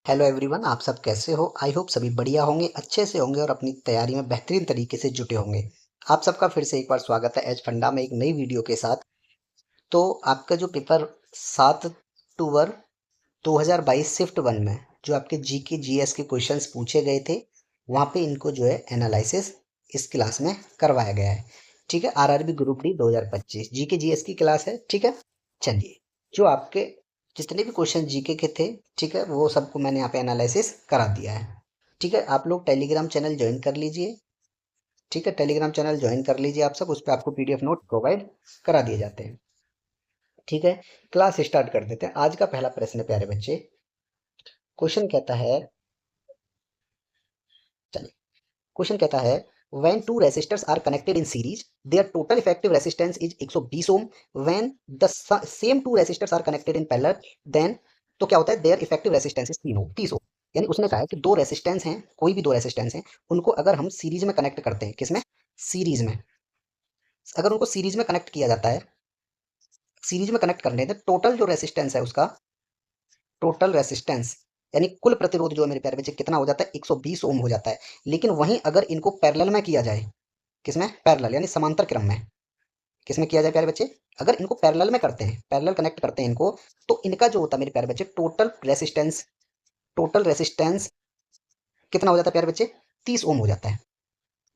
Hello everyone, आप सब कैसे हो? आई होप सभी बढ़िया होंगे, अच्छे से होंगे और अपनी तैयारी में बेहतरीन तरीके से जुटे होंगे। आप सबका फिर से एक बार स्वागत है एज फंडा में एक नई वीडियो के साथ। तो आपका जो पेपर 7 अक्टूबर 2022 शिफ्ट 1 में जो आपके जीके जीएस के क्वेश्चंस पूछे गए थे, वहाँ पे इनको जो है एनालिसिस इस क्लास में करवाया गया है। ठीक है, RRB group D 2025 GK GS की क्लास है। ठीक है, चलिए, जो आपके जितने भी क्वेश्चन जीके के थे, ठीक है, वो सबको मैंने यहाँ पे एनालिसिस करा दिया है। ठीक है, आप लोग टेलीग्राम चैनल ज्वाइन कर लीजिए। ठीक है, टेलीग्राम चैनल ज्वाइन कर लीजिए आप सब, उस पर आपको पीडीएफ नोट प्रोवाइड करा दिए जाते हैं। ठीक है, क्लास स्टार्ट कर देते हैं। आज का पहला प्रश्न है प्यारे बच्चे, क्वेश्चन कहता है, चलिए, क्वेश्चन कहता है when two resistors are connected in series their total effective resistance is 120 ohm। when the same two resistors are connected in parallel then तो क्या होता है their effective resistance is 3 ohm 30 ohm। यानी उसने कहा है कि दो रेसिस्टेंस हैं, कोई भी दो रेसिस्टेंस हैं, उनको अगर हम सीरीज में कनेक्ट करते हैं, किसमें? सीरीज में। अगर उनको सीरीज में कनेक्ट किया जाता है, सीरीज में कनेक्ट करने तो टोटल जो रेसिस्टेंस है उसका, टोटल रेसिस्टेंस यानी कुल प्रतिरोध जो है मेरे प्यारे बच्चे कितना हो जाता है? 120 ओम हो जाता है। लेकिन वहीं अगर इनको पैरेलल में किया जाए, किसमें? पैरेलल यानी समांतर क्रम में, किसमें किया जाए प्यारे बच्चे? अगर इनको पैरेलल में करते हैं, पैरेलल कनेक्ट करते हैं इनको, तो इनका जो होता है मेरे प्यारे बच्चे टोटल रेसिस्टेंस कितना हो जाता है प्यारे बच्चे? 30 ओम हो जाता है।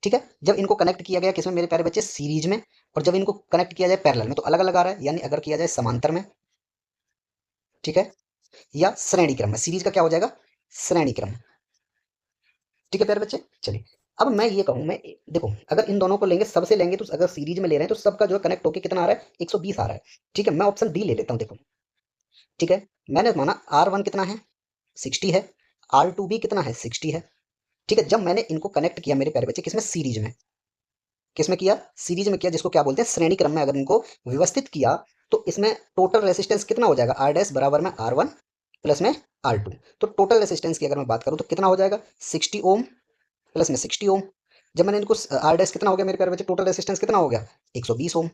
ठीक है, जब इनको कनेक्ट किया गया किसमें मेरे प्यारे बच्चे? सीरीज में। और जब इनको कनेक्ट किया जाए पैरेलल में तो अलग अलग आ रहा है, यानी अगर किया जाए समांतर में, ठीक है, या श्रेणी क्रम में। सीरीज का क्या हो जाएगा? श्रेणी क्रम। ठीक है प्यारे बच्चे, चलिए, अब मैं ये कहूँ, मैं देखो, अगर इन दोनों को लेंगे, सबसे लेंगे, तो अगर सीरीज में ले रहे हैं तो सबका जो है कनेक्ट होके कितना आ रहा है? 120 आ रहा है। ठीक है, मैं ऑप्शन डी ले लेता हूँ, देखो। ठीक है, मैंने माना R1 कितना है? 60 है। R2 भी कितना है? 60 है। ठीक है, जब मैंने इनको कनेक्ट किया मेरे प्यारे बच्चे, किसमें? सीरीज में। किसमें किया? सीरीज में किया, जिसको क्या बोलते हैं? श्रेणी क्रम में अगर इनको व्यवस्थित किया, तो इसमें टोटल रेसिस्टेंस कितना हो जाएगा? R डैश बराबर में R1 प्लस में R2। तो टोटल रेसिस्टेंस की अगर मैं बात करूं तो कितना हो जाएगा? 60 ओम प्लस में 60 ओम। जब मैंने इनको R डैश कितना हो गया मेरे प्यारे बच्चे? टोटल रेसिस्टेंस कितना हो गया? 120 ओम।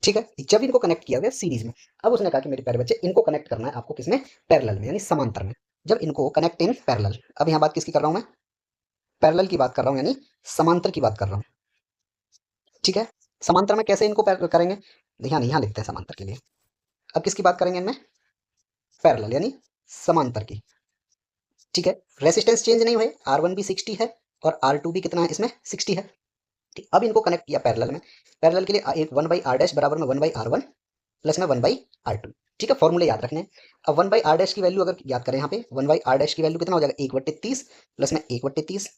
ठीक है, जब इनको कनेक्ट किया गया सीरीज में, अब उसने कहा कि मेरे प्यारे बच्चे इनको कनेक्ट करना है आपको, किसमें? पैरेलल में, यानी समांतर में। जब इनको कनेक्ट इन पैरेलल, अब यहाँ बात किसकी कर रहा हूं मैं? पैरेलल की बात कर रहा हूं, यानी समांतर की बात कर रहा हूं। ठीक है, समांतर में कैसे इनको करेंगे? यहाँ लिखते हैं समांतर के लिए। अब किसकी बात करेंगे इनमें? पैरेलल यानी समांतर की। ठीक है, रेसिस्टेंस चेंज नहीं हुए, R1 भी 60 है और R2 भी कितना है इसमें? 60 है। ठीक, अब इनको कनेक्ट किया पैरेलल में। पैरेलल के लिए एक 1/R डैश बराबर में 1/R1 प्लस में 1/R2। ठीक है, फॉर्मूले याद रखने हैं। अब 1/R डैश की वैल्यू अगर याद करें, यहाँ पे 1/R डैश की वैल्यू कितना हो जाएगा? 1/30 प्लस में 1/30।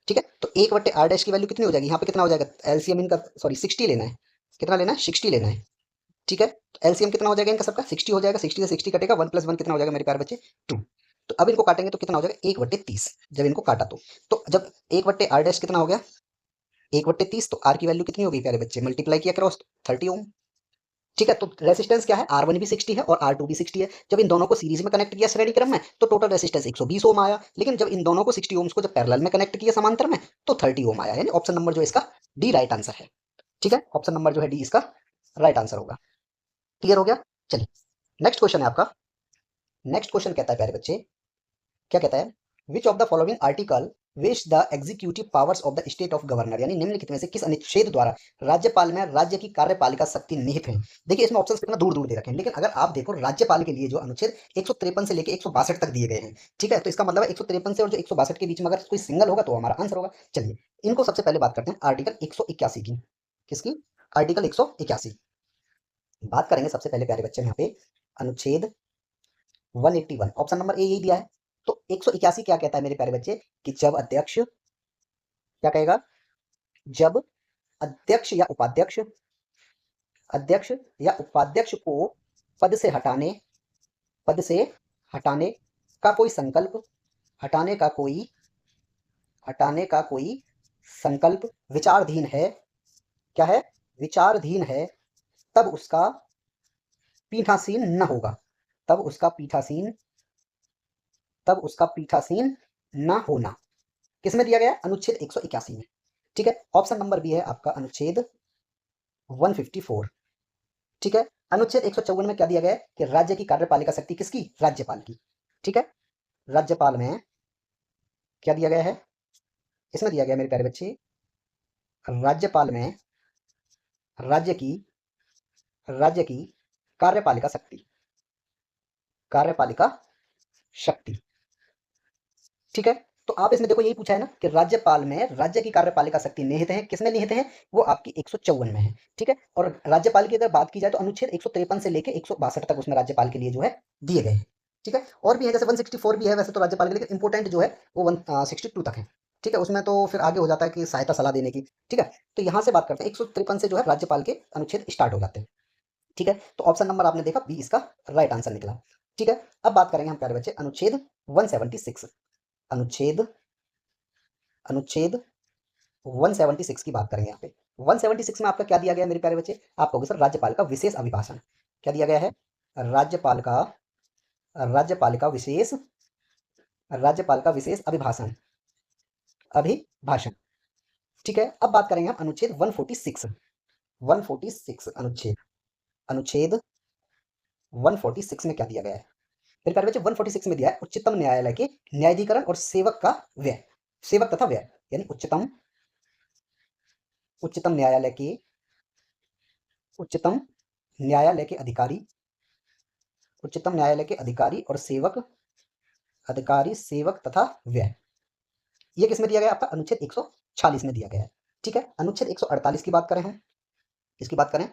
ठीक है, तो 1/R डैश की वैल्यू कितनी हो जाएगी? यहाँ पे कितना हो जाएगा? एलसीएम इनका, सॉरी, 60 लेना है। कितना लेना है? 60 लेना है। ठीक है, तो एलसीएम कितना हो जाएगा इनका सबका? 60 हो जाएगा। 60 से 60 कटेगा, 1 प्लस 1 कितना हो जाएगा मेरे प्यारे बच्चे? 2। तो अब इनको काटेंगे तो कितना हो जाएगा? 1/30। जब इनको काटा तो जब 1/R डैश कितना हो गया? 1/30। तो आर की वैल्यू कितनी होगी प्यारे बच्चे? मल्टीप्लाई किया क्रॉस, 30 ओम। ठीक है, तो रेसिस्टेंस क्या है? R1 भी 60 है और R2 भी 60 है। जब इन दोनों को सीरीज में कनेक्ट किया श्रेणी क्रम में, तो टोटल रेसिस्टेंस 120 ओम आया। लेकिन जब इन दोनों को 60 ओम्स को जब पैरेलल में कनेक्ट किया समांतर में, तो 30 ओम आया। यानी ऑप्शन नंबर जो है इसका डी राइट आंसर है। ठीक है, ऑप्शन नंबर जो है डी इसका राइट आंसर होगा। क्लियर हो गया? चलिए, नेक्स्ट क्वेश्चन है आपका। नेक्स्ट क्वेश्चन कहता है प्यारे बच्चे, क्या कहता है? Which of the following article vest the executive powers of the state of governor, यानी निम्नलिखित में से किस अनुच्छेद द्वारा राज्यपाल में राज्य की कार्यपालिका शक्ति निहित है? देखिए, इसमें ऑप्शंस कितना दूर दूर दे रखे हैं, लेकिन अगर आप देखो राज्यपाल के लिए जो अनुच्छेद 153 से लेकर 162 तक दिए गए हैं। ठीक है, तो इसका मतलब है 153 से और जो 162 के बीच में अगर कोई सिंगल होगा तो हमारा आंसर होगा। चलिए, इनको सबसे पहले बात करते हैं आर्टिकल 181 की। किसकी? आर्टिकल 181 बात करेंगे सबसे पहले प्यारे बच्चे। यहाँ पे अनुच्छेद 181, ऑप्शन नंबर ए यही दिया है। तो 181 क्या कहता है मेरे प्यारे बच्चे? कि जब अध्यक्ष, क्या कहेगा? जब अध्यक्ष या उपाध्यक्ष, अध्यक्ष या उपाध्यक्ष को पद से हटाने, पद से हटाने का कोई संकल्प, हटाने का कोई, हटाने का कोई संकल्प विचाराधीन है, क्या है? विचाराधीन है, तब उसका पीठासीन न होगा, तब उसका पीठासीन, तब उसका पीठासीन न होना। किसमें दिया गया है? अनुच्छेद 181 में। ठीक है, ऑप्शन नंबर बी है आपका अनुच्छेद 154। ठीक है, अनुच्छेद 154 में क्या दिया गया है? कि राज्य की कार्यपालिका शक्ति किसकी? राज्यपाल की। ठीक है, राज्यपाल में क्या दिया गया है, इसमें दिया गया मेरे प्यारे बच्चे, राज्यपाल में राज्य की राज्य की कार्यपालिका शक्ति, कार्यपालिका शक्ति। ठीक है, तो आप इसमें देखो यही पूछा है ना कि राज्यपाल में राज्य की कार्यपालिका शक्ति निहित है, किसमें निहित है, वो आपकी 154 में है। ठीक है, और राज्यपाल की अगर बात की जाए तो अनुच्छेद 153 से लेके 162 तक उसमें राज्यपाल के लिए जो है दिए गए हैं। ठीक है, और भी है जैसे 164 भी है वैसे तो राज्यपाल के लिए, लेकिन इंपोर्टेंट जो है वो 162 तक है। ठीक है, उसमें तो फिर आगे हो जाता है कि सहायता सलाह देने की। ठीक है, तो यहाँ से बात करते हैं 153 से जो है राज्यपाल के अनुच्छेद स्टार्ट हो जाते हैं। ठीक है, तो ऑप्शन नंबर आपने देखा बी इसका राइट आंसर निकला। ठीक है, अब बात करेंगे हम प्यारे बच्चे अनुच्छेद 176, अनुच्छेद अनुच्छेद 176 की बात करेंगे यहाँ पे। 176 में आपका क्या दिया गया है मेरे प्यारे बच्चे, आप कहोगे सर राज्यपाल का विशेष अभिभाषण। क्या दिया गया है, राज्यपाल का राज्यपाल का विशेष राज्यपाल का विशेष अभिभाषण, अभिभाषण। ठीक है, अब बात करेंगे हम अनुच्छेद 146, 146 अनुच्छेद, अनुच्छेद 146 में क्या दिया गया है मेरे प्यारे बच्चे, 146 में दिया है उच्चतम न्यायालय के न्यायाधिकरण और सेवक का व्यय, सेवक तथा व्यय, यानी उच्चतम उच्चतम न्यायालय के उच्चतम न्यायालय के अधिकारी, उच्चतम न्यायालय के अधिकारी और सेवक, अधिकारी सेवक तथा व्यय, ये किसमें दिया गया आपका अनुच्छेद 146 में दिया गया है। ठीक है, अनुच्छेद 148 की बात करें हम, इसकी बात करें,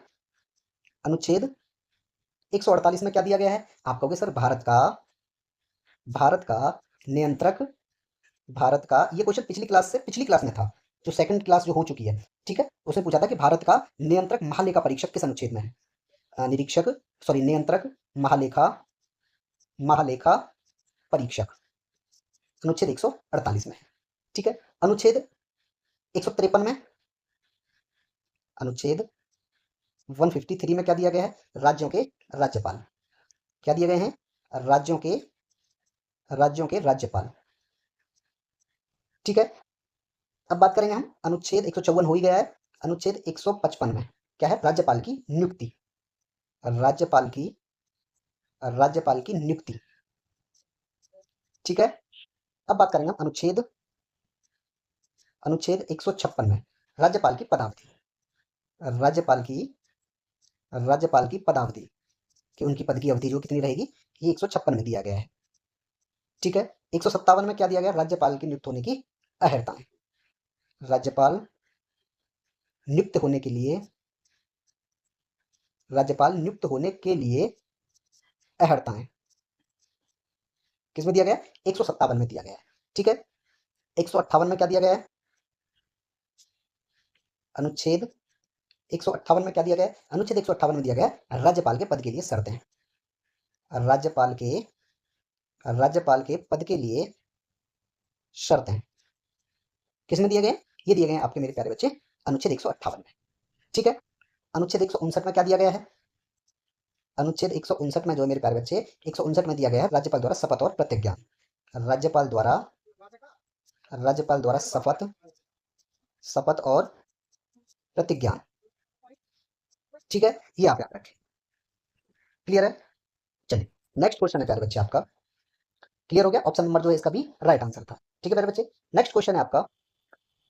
अनुच्छेद 148 में क्या दिया गया है, आप कहोगे सर भारत का नियंत्रक, भारत का, ये क्वेश्चन पिछली क्लास में था, जो सेकंड क्लास जो हो चुकी है। ठीक है, उसने पूछा था कि भारत का नियंत्रक महालेखा परीक्षक किस अनुच्छेद में है, निरीक्षक, सॉरी नियंत्रक महालेखा महालेखा परीक्षक अनुच्छेद 148 में है। ठीक है, अनुच्छेद 153 में, अनुच्छेद 153 में क्या दिया गया है, राज्यों के राज्यपाल, क्या दिए गए हैं, राज्यों के राज्यपाल। ठीक है, अब बात करेंगे हम अनुच्छेद 154 हो ही गया है, अनुच्छेद 155 में क्या है, राज्यपाल की नियुक्ति, राज्यपाल की राज्यपाल की नियुक्ति। ठीक है, अब बात करेंगे हम अनुच्छेद अनुच्छेद 156 में राज्यपाल की पदावधि, राज्यपाल की पदावधि, कि उनकी पद की अवधि जो कितनी रहेगी, ये 156 में दिया गया है। ठीक है, 157 में क्या दिया गया, राज्यपाल की नियुक्त होने की अहर्ताएं, राज्यपाल नियुक्त होने के लिए, राज्यपाल नियुक्त होने के लिए अहर्ताएं किसमें दिया गया, 157 में दिया गया है। ठीक है, 158 में क्या दिया गया है, अनुच्छेद 158 में क्या दिया गया है, अनुच्छेद 158 में दिया गया है राज्यपाल के पद के लिए शर्तें, राज्यपाल के पद के लिए शर्तें किसमें दिए गए, ये दिए गए हैं आपके मेरे प्यारे बच्चे अनुच्छेद 158 में। ठीक है, अनुच्छेद 159 में क्या दिया गया है, अनुच्छेद 159 में जो है मेरे प्यारे बच्चे 159 में दिया गया है राज्यपाल द्वारा शपथ और प्रतिज्ञा, राज्यपाल द्वारा शपथ शपथ और प्रतिज्ञा। ठीक है, ये आप याद रखें। क्लियर है, चलिए नेक्स्ट क्वेश्चन है प्यारे बच्चे आपका, क्लियर हो गया, ऑप्शन नंबर जो है इसका भी राइट आंसर था। ठीक है प्यारे बच्चे, नेक्स्ट क्वेश्चन है आपका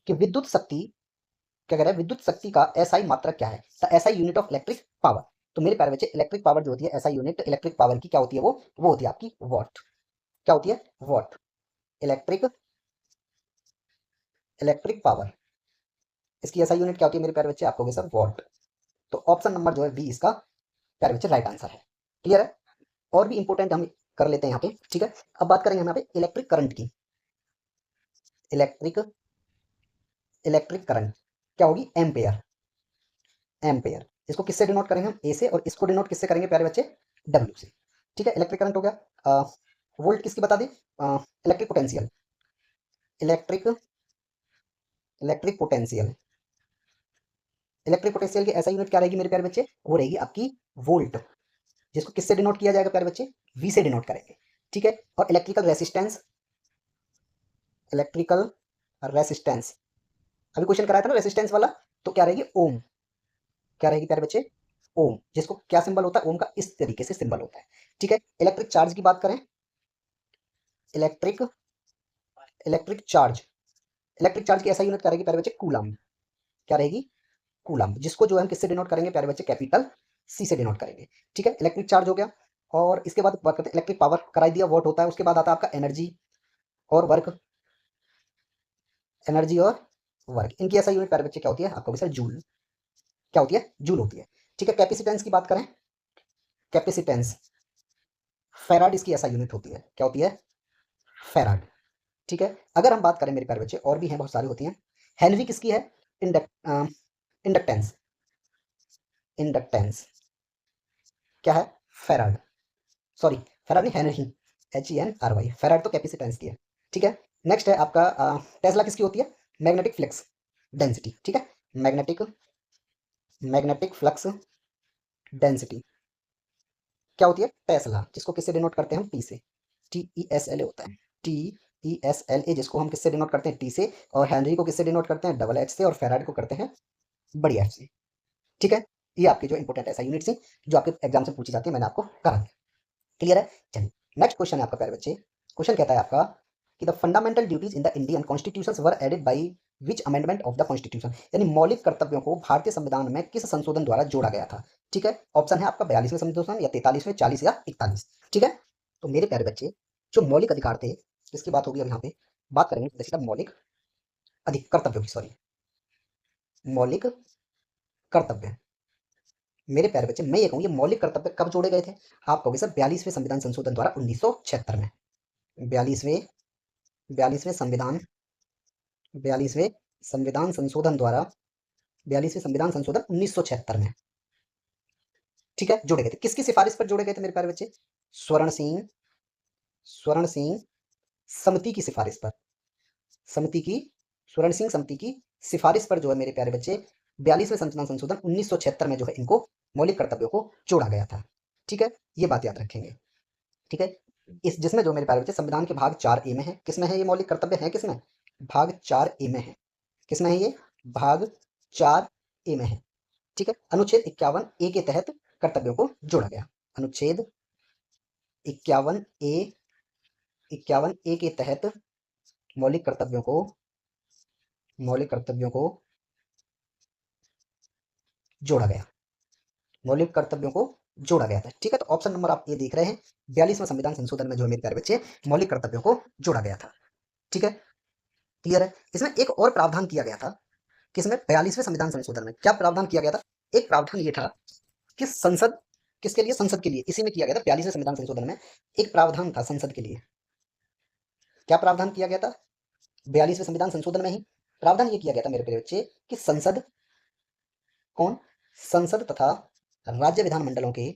कि विद्युत शक्ति, क्या कह रहा है, विद्युत शक्ति का एसआई मात्रक क्या है, the SI unit of electric power. तो मेरे प्यारे बच्चे इलेक्ट्रिक पावर जो होती है, एसआई यूनिट इलेक्ट्रिक पावर की क्या होती है, वो होती है आपकी वॉट। क्या होती है, वॉट, इलेक्ट्रिक इलेक्ट्रिक पावर, इसकी एसआई यूनिट क्या होती है मेरे प्यारे बच्चे, आपको होगा सर वॉट। तो ऑप्शन नंबर जो है बी इसका प्यारे बच्चे राइट आंसर है। क्लियर है, और भी इंपॉर्टेंट हम कर लेते हैं यहाँ पे। ठीक है, अब बात करेंगे हम यहाँ पे इलेक्ट्रिक करंट की, इलेक्ट्रिक इलेक्ट्रिक करंट क्या होगी, एम्पेयर, एम्पेयर, इसको किससे डिनोट करेंगे हम, ए से, और इसको डिनोट किससे करेंगे प्यारे बच्चे, डब्ल्यू से। ठीक है, इलेक्ट्रिक करंट हो गया, वोल्ट किसकी बता दें, electric potential, electric electric potential, electric potential की ऐसा यूनिट क्या रहेगी मेरे प्यारे बच्चे, वो रहेगी आपकी वोल्ट, जिसको किससे डिनोट किया जाएगा प्यारे बच्चे, वी से डिनोट करेंगे। ठीक है, और इलेक्ट्रिकल रेसिस्टेंस, इलेक्ट्रिकल रेसिस्टेंस, अभी क्वेश्चन कराया था ना रेसिस्टेंस वाला, तो क्या रहेगी, ओम, क्या रहेगी प्यारे बच्चे, ओम, जिसको क्या सिंबल होता है, ओम का इस तरीके से सिंबल होता है। ठीक है, इलेक्ट्रिक चार्ज की बात करें, electric electric charge. Electric charge की ऐसा यूनिट क्या रहेगी प्यारे बच्चे? कूलम। क्या रहेगी? कूलम, जिसको जो है हम किससे डिनोट करेंगे प्यारे बच्चे? कैपिटल सी से डिनोट करेंगे। ठीक है, इलेक्ट्रिक चार्ज हो गया। और इसके बाद बात करते हैं इलेक्ट्रिक पावर, कराई दिया वॉट होता है। उसके बाद आता है आपका एनर्जी और वर्क। एनर्जी और वर्क, इनकी ऐसा यूनिट प्यारे बच्चे क्या होती है? आपको सर जूल। क्या होती है? जूल होती है। ठीक है, कैपेसिटेंस की बात करें, कैपेसिटेंस, फेराड इसकी ऐसा यूनिट होती है। क्या होती है? फेराड। ठीक है, अगर हम बात करें मेरे प्यारे बच्चे, और भी हैं, बहुत सारी होती हैं। हेनरी किसकी है? इंडक्टेंस। इंडक्टेंस क्या है? फेराड। सॉरी, फेराड नहीं, हेनरी। HENRY, फेराड तो कैपेसिटेंस की है। ठीक है, नेक्स्ट है आपका टेस्ला किसकी होती है? Magnetic flux density. ठीक है, मैग्नेटिक मैग्नेटिक फ्लक्स डेंसिटी क्या होती है? टेस्ला, जिसको किससे डिनोट करते हैं हम? टी से। TESLA होता है। TESLA, जिसको हम किससे डिनोट करते हैं? टी से। और हेनरी को किससे डिनोट करते हैं? डबल एच से। और फेराड को करते हैं बड़ी एफ से। ठीक है, ये आपकी जो इंपोर्टेंट ऐसा यूनिट थी जो आपके एग्जाम से पूछी जाती है, मैंने आपको करा दिया। क्लियर है? चलिए, नेक्स्ट क्वेश्चन है आपका प्यारे बच्चे। क्वेश्चन कहता है आपका कि the fundamental duties in the Indian constitution were added by which amendment of the constitution, यानी मौलिक कर्तव्यों को भारतीय संविधान में किस संशोधन द्वारा जोड़ा गया था? ठीक है, ऑप्शन है आपका 42वें संशोधन, या 43वें, 40 या 41। ठीक है, तो मेरे प्यारे बच्चे, जो मौलिक अधिकार थे, इसकी बात होगी अब यहाँ पे। बात करेंगे सीधा मौलिक अधिक कर्तव्यों की, सॉरी, मौलिक कर्तव्य। मेरे प्यारे बच्चे, मैं ये कहूँ, ये मौलिक कर्तव्य कब जोड़े गए थे? आप कहोगे सर 42वें संविधान संशोधन द्वारा 1976 में। 42वें 42वें संविधान 42वें संविधान संशोधन द्वारा 42वें संविधान संशोधन 1976 में, ठीक है, जोड़े गए थे। किसकी सिफारिश पर जोड़े गए थे मेरे प्यारे बच्चे? स्वर्ण सिंह स्वर्ण सिंह समिति की सिफारिश पर। समिति की स्वर्ण सिंह समिति की सिफारिश पर जो है मेरे प्यारे बच्चे, 42वें संविधान संशोधन 1976 में जो है इनको मौलिक कर्तव्यों को जोड़ा गया था। ठीक है, ये बात याद रखेंगे। ठीक है, इस जिसमें जो मेरे प्यारे बच्चे संविधान के भाग 4A में है। किसमें है ये मौलिक कर्तव्य? है किसमें? भाग 4A में है। किसमें है ये? भाग 4A में है। ठीक है, अनुच्छेद 51A के तहत कर्तव्यों को जोड़ा गया। अनुच्छेद 51A 51A के तहत मौलिक कर्तव्यों को मौलिक कर्तव्यों को जोड़ा गया। मौलिक कर्तव्यों को जोड़ा गया था। ठीक है, तो ऑप्शन नंबर आप ये देख रहे हैं, 42वें संविधान संशोधन में जो है मेरे प्यारे बच्चे मौलिक कर्तव्यों को जोड़ा गया था। ठीक है, क्लियर है? इसमें एक और प्रावधान किया गया था। किसमें? 42वें संविधान संशोधन में क्या प्रावधान किया गया था? एक प्रावधान ये था कि संसद, किसके लिए? संसद के लिए। इसी में किया गया था 42वें संविधान संशोधन में, एक प्रावधान था संसद के लिए। क्या प्रावधान किया गया था 42वें संविधान संशोधन में? ही प्रावधान ये किया गया था मेरे प्यारे बच्चे कि संसद, कौन? संसद तथा राज्य विधान मंडलों के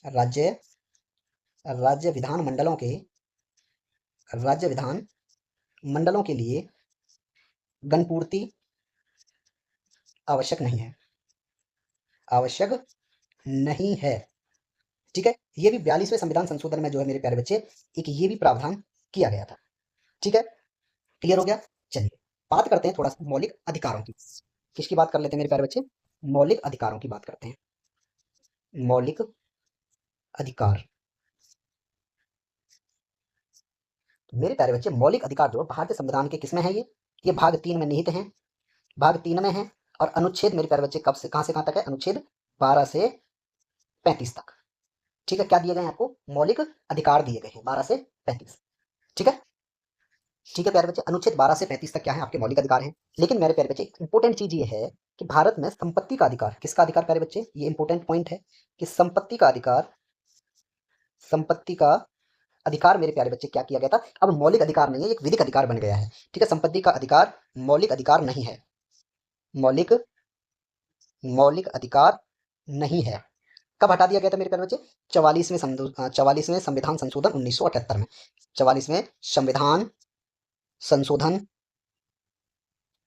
राज्य राज्य विधान मंडलों के राज्य विधान मंडलों के लिए गणपूर्ति आवश्यक नहीं है। आवश्यक नहीं है। ठीक है, ये भी 42वें संविधान संशोधन में जो है मेरे प्यारे बच्चे एक ये भी प्रावधान किया गया था। ठीक है, क्लियर हो गया? चलिए, बात करते हैं थोड़ा सा मौलिक अधिकारों की। किसकी बात कर लेते हैं मेरे प्यारे बच्चे? मौलिक अधिकारों की बात करते हैं। मौलिक अधिकार। तो मेरे प्यारे बच्चे, मौलिक अधिकार जो भारतीय संविधान के किसमें है? ये भाग 3 में निहित हैं। भाग 3 में है। और अनुच्छेद मेरे प्यारे बच्चे कब से कहां से कहां तक है? अनुच्छेद 12 से 35 तक। ठीक है, क्या दिए गए हैं आपको? मौलिक अधिकार दिए गए हैं 12 से 35। ठीक है, ठीक है प्यारे बच्चे, अनुच्छेद 12 से 35 तक क्या है? आपके मौलिक अधिकार हैं। लेकिन मेरे प्यारे बच्चे, इंपॉर्टेंट चीज ये है कि भारत में संपत्ति का अधिकार, किसका अधिकार प्यारे बच्चे? ये इंपॉर्टेंट पॉइंट है कि संपत्ति का अधिकार, संपत्ति का अधिकार मेरे प्यारे बच्चे क्या किया गया था? अब मौलिक अधिकार नहीं है, एक विधिक अधिकार बन गया है। ठीक है, संपत्ति का अधिकार मौलिक अधिकार नहीं है। मौलिक मौलिक अधिकार नहीं है। कब हटा दिया गया था मेरे प्यारे बच्चे? 44वें संविधान संशोधन 1978 में। 44वें संविधान संशोधन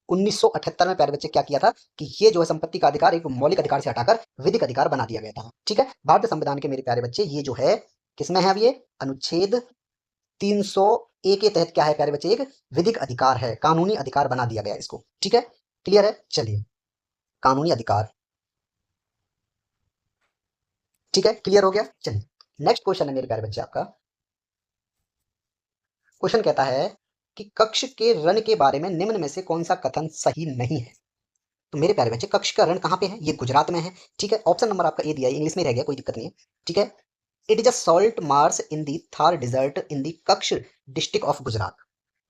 1978 में प्यारे बच्चे क्या किया था कि ये जो है संपत्ति का अधिकार एक मौलिक अधिकार से हटाकर विधिक अधिकार बना दिया गया था। ठीक है, भारतीय संविधान के मेरे प्यारे बच्चे ये जो है किसमें है? अब ये अनुच्छेद 300A के तहत क्या है प्यारे बच्चे? एक विधिक अधिकार है, कानूनी अधिकार बना दिया गया इसको। ठीक है, क्लियर है? चलिए, कानूनी अधिकार। ठीक है, क्लियर हो गया? चलिए, नेक्स्ट क्वेश्चन है मेरे प्यारे बच्चे आपका क्वेश्चन कहता है कि कक्ष के रण के बारे में निम्न में से कौन सा कथन सही नहीं है। तो मेरे प्यारे बच्चे, कक्ष का रण कहाँ पे है? ये गुजरात में है। ठीक है, ऑप्शन नंबर आपका ए दिया है, इंग्लिश में रह गया, कोई दिक्कत नहीं है। ठीक है, it is a salt marsh in the Thar desert in the Kutch district of Gujarat.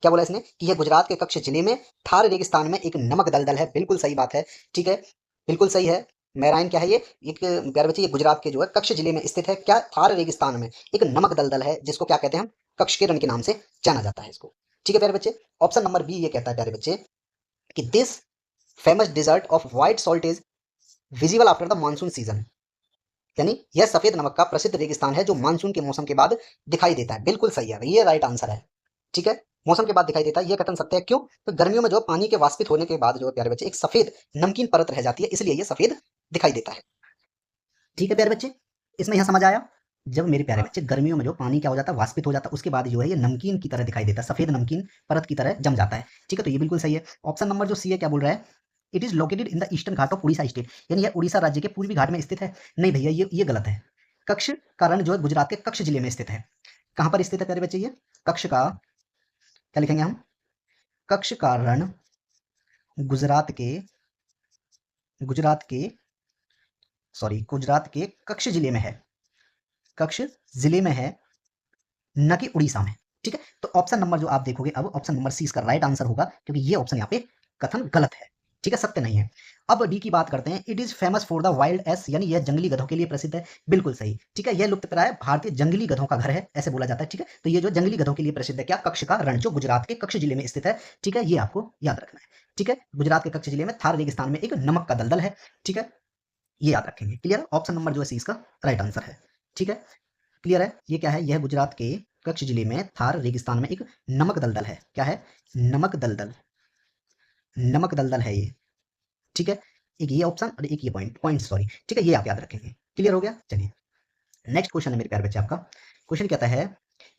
क्या बोला इसने कि यह गुजरात के कच्छ जिले में थार रेगिस्तान में एक नमक दलदल है। बिल्कुल सही बात है। ठीक है, बिल्कुल सही है। मेराइन क्या है? ये एक, प्यारे बच्चे, ये गुजरात के जो है कच्छ जिले में स्थित है। क्या? थार रेगिस्तान में एक नमक दलदल है, जिसको क्या कहते हैं हम? कक्ष के रण के नाम से जाना जाता है इसको। ठीक है प्यारे बच्चे, ऑप्शन नंबर बी ये कहता है प्यारे बच्चे कि this famous desert of white salt is visible after the monsoon season. यानी यह सफेद नमक का प्रसिद्ध रेगिस्तान है जो मानसून के मौसम के बाद दिखाई देता है। बिल्कुल सही है, ये राइट आंसर है। ठीक है, मौसम के बाद दिखाई देता है, यह कथन सत्य है। क्यों? तो गर्मियों में जो पानी के वाष्पित होने के बाद जो प्यारे बच्चे एक सफेद नमकीन परत रह जाती है, इसलिए यह सफेद दिखाई देता है। ठीक है प्यारे बच्चे, इसमें यह समझ आया? जब मेरे प्यारे बच्चे गर्मियों में जो पानी क्या हो जाता है? वाष्पित हो जाता है, उसके बाद जो है ये नमकीन की तरह दिखाई देता है, सफेद नमकीन परत की तरह जम जाता है। ठीक है, तो ये बिल्कुल सही है। ऑप्शन नंबर जो सी है, क्या बोल रहा है? It is located in the eastern Ghat of Orissa state, यानी यह उड़ीसा राज्य के पूर्वी घाट में स्थित है। नहीं भैया, ये गलत है। कक्ष का रण जो है गुजरात के कच्छ जिले में स्थित है। कहां पर स्थित है प्यारे बच्चे? ये कक्ष का, क्या लिखेंगे हम? कक्ष का रण गुजरात के गुजरात के कक्ष जिले में है। कक्ष जिले में है, न कि उड़ीसा में। ठीक है, तो ऑप्शन नंबर जो आप देखोगे अब, ऑप्शन नंबर सी इसका राइट आंसर होगा, क्योंकि ये ऑप्शन यहाँ पे कथन गलत है। ठीक है, सत्य नहीं है। अब डी की बात करते हैं। It is famous for the wild ass, यानी यह जंगली गधों के लिए प्रसिद्ध है। बिल्कुल सही। ठीक है, यह लुप्तप्राय भारतीय जंगली गधों का घर है, ऐसे बोला जाता है। ठीक है, तो ये जो जंगली गधों के लिए प्रसिद्ध है, क्या? कक्ष का रण, जो गुजरात के कक्ष जिले में स्थित है। ठीक है, ये आपको याद रखना है। ठीक है, गुजरात के कक्ष जिले में थार रेगिस्तान में एक नमक का दलदल है। ठीक है, ये याद रखेंगे। क्लियर? ऑप्शन नंबर जो है सी इसका राइट आंसर है। ठीक है, क्लियर है? ये क्या है? यह गुजरात के कच्छ जिले में थार रेगिस्तान में एक नमक दलदल है। क्या है? नमक दलदल, नमक दलदल है ये। ठीक है, एक ये ऑप्शन और एक ये पॉइंट सॉरी। ठीक है, ये आप याद रखेंगे। क्लियर हो गया? चलिए, नेक्स्ट क्वेश्चन है मेरे प्यारे बच्चे आपका। क्वेश्चन कहता है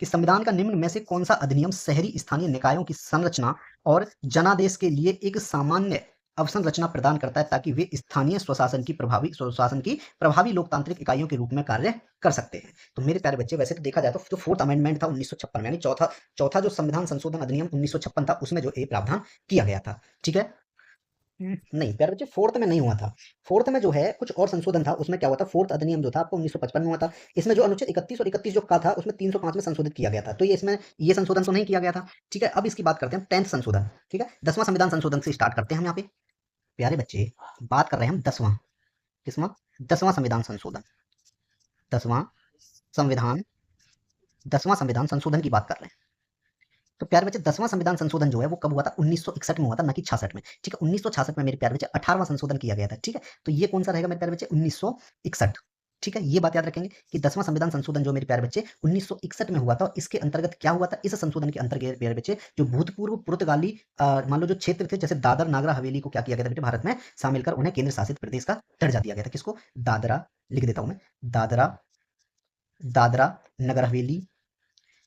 कि संविधान का निम्न में से कौन सा अधिनियम शहरी स्थानीय निकायों की संरचना और जनादेश के लिए एक सामान्य अवसंरचना प्रदान करता है, ताकि वे स्थानीय स्वशासन की प्रभावी लोकतांत्रिक इकाइयों के रूप में कार्य कर सकते हैं। तो मेरे प्यारे बच्चे, वैसे तो देखा जाए तो जो फोर्थ अमेंडमेंट था 1956 में, यानी चौथा चौथा जो संविधान संशोधन अधिनियम 1956 था, उसमें जो ये प्रावधान किया गया था। ठीक है, नहीं प्यारे बच्चे, फोर्थ में नहीं हुआ था। फोर्थ में जो है कुछ और संशोधन था। उसमें क्या हुआ था? फोर्थ अधिनियम जो था आपको 1955 में हुआ था। इसमें जो अनुच्छेद 31 और 31 जो का था, उसमें 305 में संशोधित किया गया था। तो ये इसमें ये संशोधन तो नहीं किया गया था। ठीक है, अब इसकी बात करते हैं 10th संशोधन। ठीक है, 10वां संविधान संशोधन से स्टार्ट करते हैं हम यहाँ पे। प्यारे बच्चे, बात कर रहे हैं हम 10वां, किसवां? 10वां संविधान संशोधन। 10वां संविधान 10वां संविधान संशोधन की बात कर रहे हैं। तो प्यारे बच्चे, 10वां संविधान संशोधन जो है वो कब हुआ था? 1961 में हुआ था, ना कि 66 में। ठीक है, 1966 में मेरे प्यारे बच्चे 18वां संशोधन किया गया था। ठीक है, तो ये कौन सा रहेगा मेरे प्यारे बच्चे? 1961। ठीक है, ये बात याद रखेंगे कि 10वां संविधान संशोधन जो मेरे प्यारे बच्चे 1961 में हुआ था, इसके अंतर्गत क्या हुआ था? इस संशोधन के अंतर्गत प्यारे बच्चे जो भूतपूर्व पुर्तगाली मान लो जो क्षेत्र थे, जैसे दादर नागर हवेली को क्या किया गया था बेटे? भारत में शामिल कर उन्हें केंद्र शासित प्रदेश का दर्जा दिया गया था। किसको? दादरा, लिख देता हूं मैं, दादरा दादरा नगर हवेली,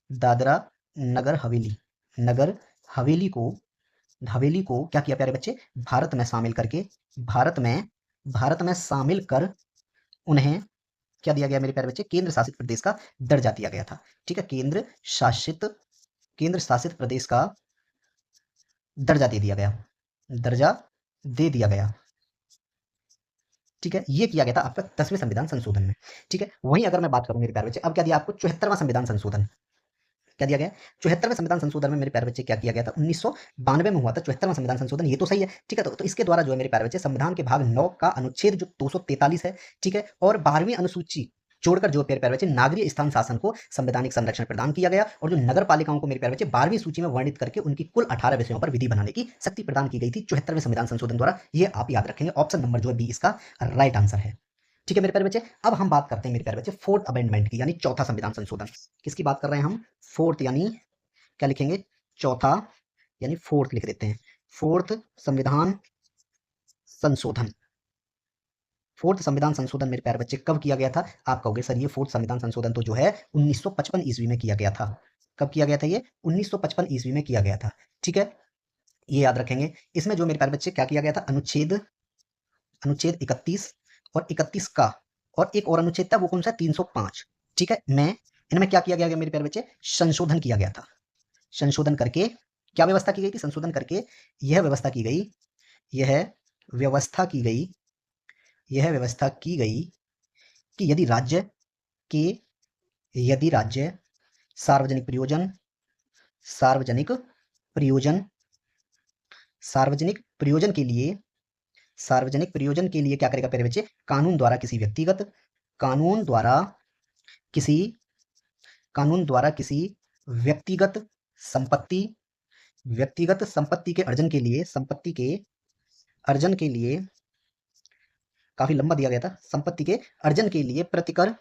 दादरा नगर हवेली, नगर हवेली को क्या किया प्यारे बच्चे? भारत में शामिल करके, भारत में भारत में शामिल कर उन्हें क्या दिया गया मेरे प्यारे बच्चे? केंद्र शासित प्रदेश का दर्जा दिया गया था। ठीक है, केंद्र शासित प्रदेश का दर्जा दे दिया गया, दर्जा दे दिया गया। ठीक है, ये किया गया था आपका 10वें संविधान संशोधन में। ठीक है, वहीं अगर मैं बात करूं मेरे प्यारे बच्चे, अब क्या दिया आपको? 74वां संविधान संशोधन। क्या दिया गया? 74वें संविधान संशोधन में मेरे प्यारे बच्चे क्या किया गया था? 1992 में हुआ था 74वां संविधान संशोधन। ये तो सही है। ठीक है, तो इसके द्वारा जो है मेरे प्यारे बच्चे, संविधान के भाग 9 का अनुच्छेद जो 243 है, ठीक है, और 12वीं अनुसूची जोड़कर जो मेरे प्यारे बच्चे नागरिक स्थान शासन को संवैधानिक संरक्षण प्रदान किया गया, और जो नगर पालिकाओं को मेरे प्यारे बच्चे 12वीं सूची में वर्णित करके उनकी कुल 18 विषयों पर विधि बनाने की शक्ति प्रदान की गई थी 74वें संविधान संशोधन द्वारा। ये आप याद रखेंगे। ऑप्शन नंबर जो है बी इसका राइट आंसर है। ठीक है मेरे प्यारे बच्चे, अब हम बात करते हैं मेरे प्यारे बच्चे फोर्थ अमेंडमेंट की, यानी चौथा संविधान संशोधन। किसकी बात कर रहे हैं हम? फोर्थ, यानी क्या लिखेंगे? चौथा, यानी फोर्थ लिख देते हैं। फोर्थ संविधान संशोधन। फोर्थ संविधान संशोधन मेरे प्यारे बच्चे कब किया गया था? आप कहोगे सर ये फोर्थ संविधान संशोधन तो जो है 1955 ईस्वी में किया गया था। कब किया गया था? ये 1955 ईस्वी में किया गया था। ठीक है, ये याद रखेंगे। इसमें जो मेरे प्यारे बच्चे क्या किया गया था? अनुच्छेद अनुच्छेद 31 और 31 का, और एक और अनुच्छेद था, वो कौन सा? 305। ठीक है, मैं इनमें क्या किया गया मेरे प्यारे बच्चे? संशोधन किया गया था। संशोधन करके क्या व्यवस्था की गई थी? संशोधन करके यह व्यवस्था की गई, यह व्यवस्था की गई, यह व्यवस्था की गई कि के यदि राज्य सार्वजनिक प्रयोजन सार्वजनिक प्रयोजन सार्वजनिक प्रयोजन के लिए सार्वजनिक प्रयोजन के लिए क्या करेगा प्यारे बच्चे? कानून द्वारा किसी व्यक्तिगत कानून द्वारा किसी कानून द्वारा किसी व्यक्तिगत संपत्ति व्यक्तिगत संपत्ति के अर्जन के लिए संपत्ति के अर्जन के लिए काफी लंबा दिया गया था, संपत्ति के अर्जन के लिए प्रतिकर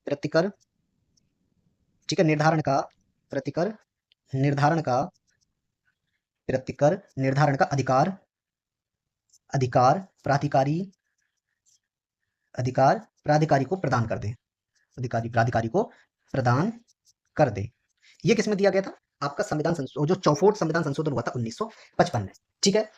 प्रतिकर ठीक है निर्धारण का प्रतिकर निर्धारण का प्रतिकर निर्धारण का अधिकार अधिकार प्राधिकारी अधिकार प्राधिकारी को प्रदान कर दे प्राधिकारी को प्रदान कर दे। ये किसमें दिया गया था? आपका संविधान संशोधन, जो 64वां संविधान संशोधन हुआ था 1955 में। ठीक है,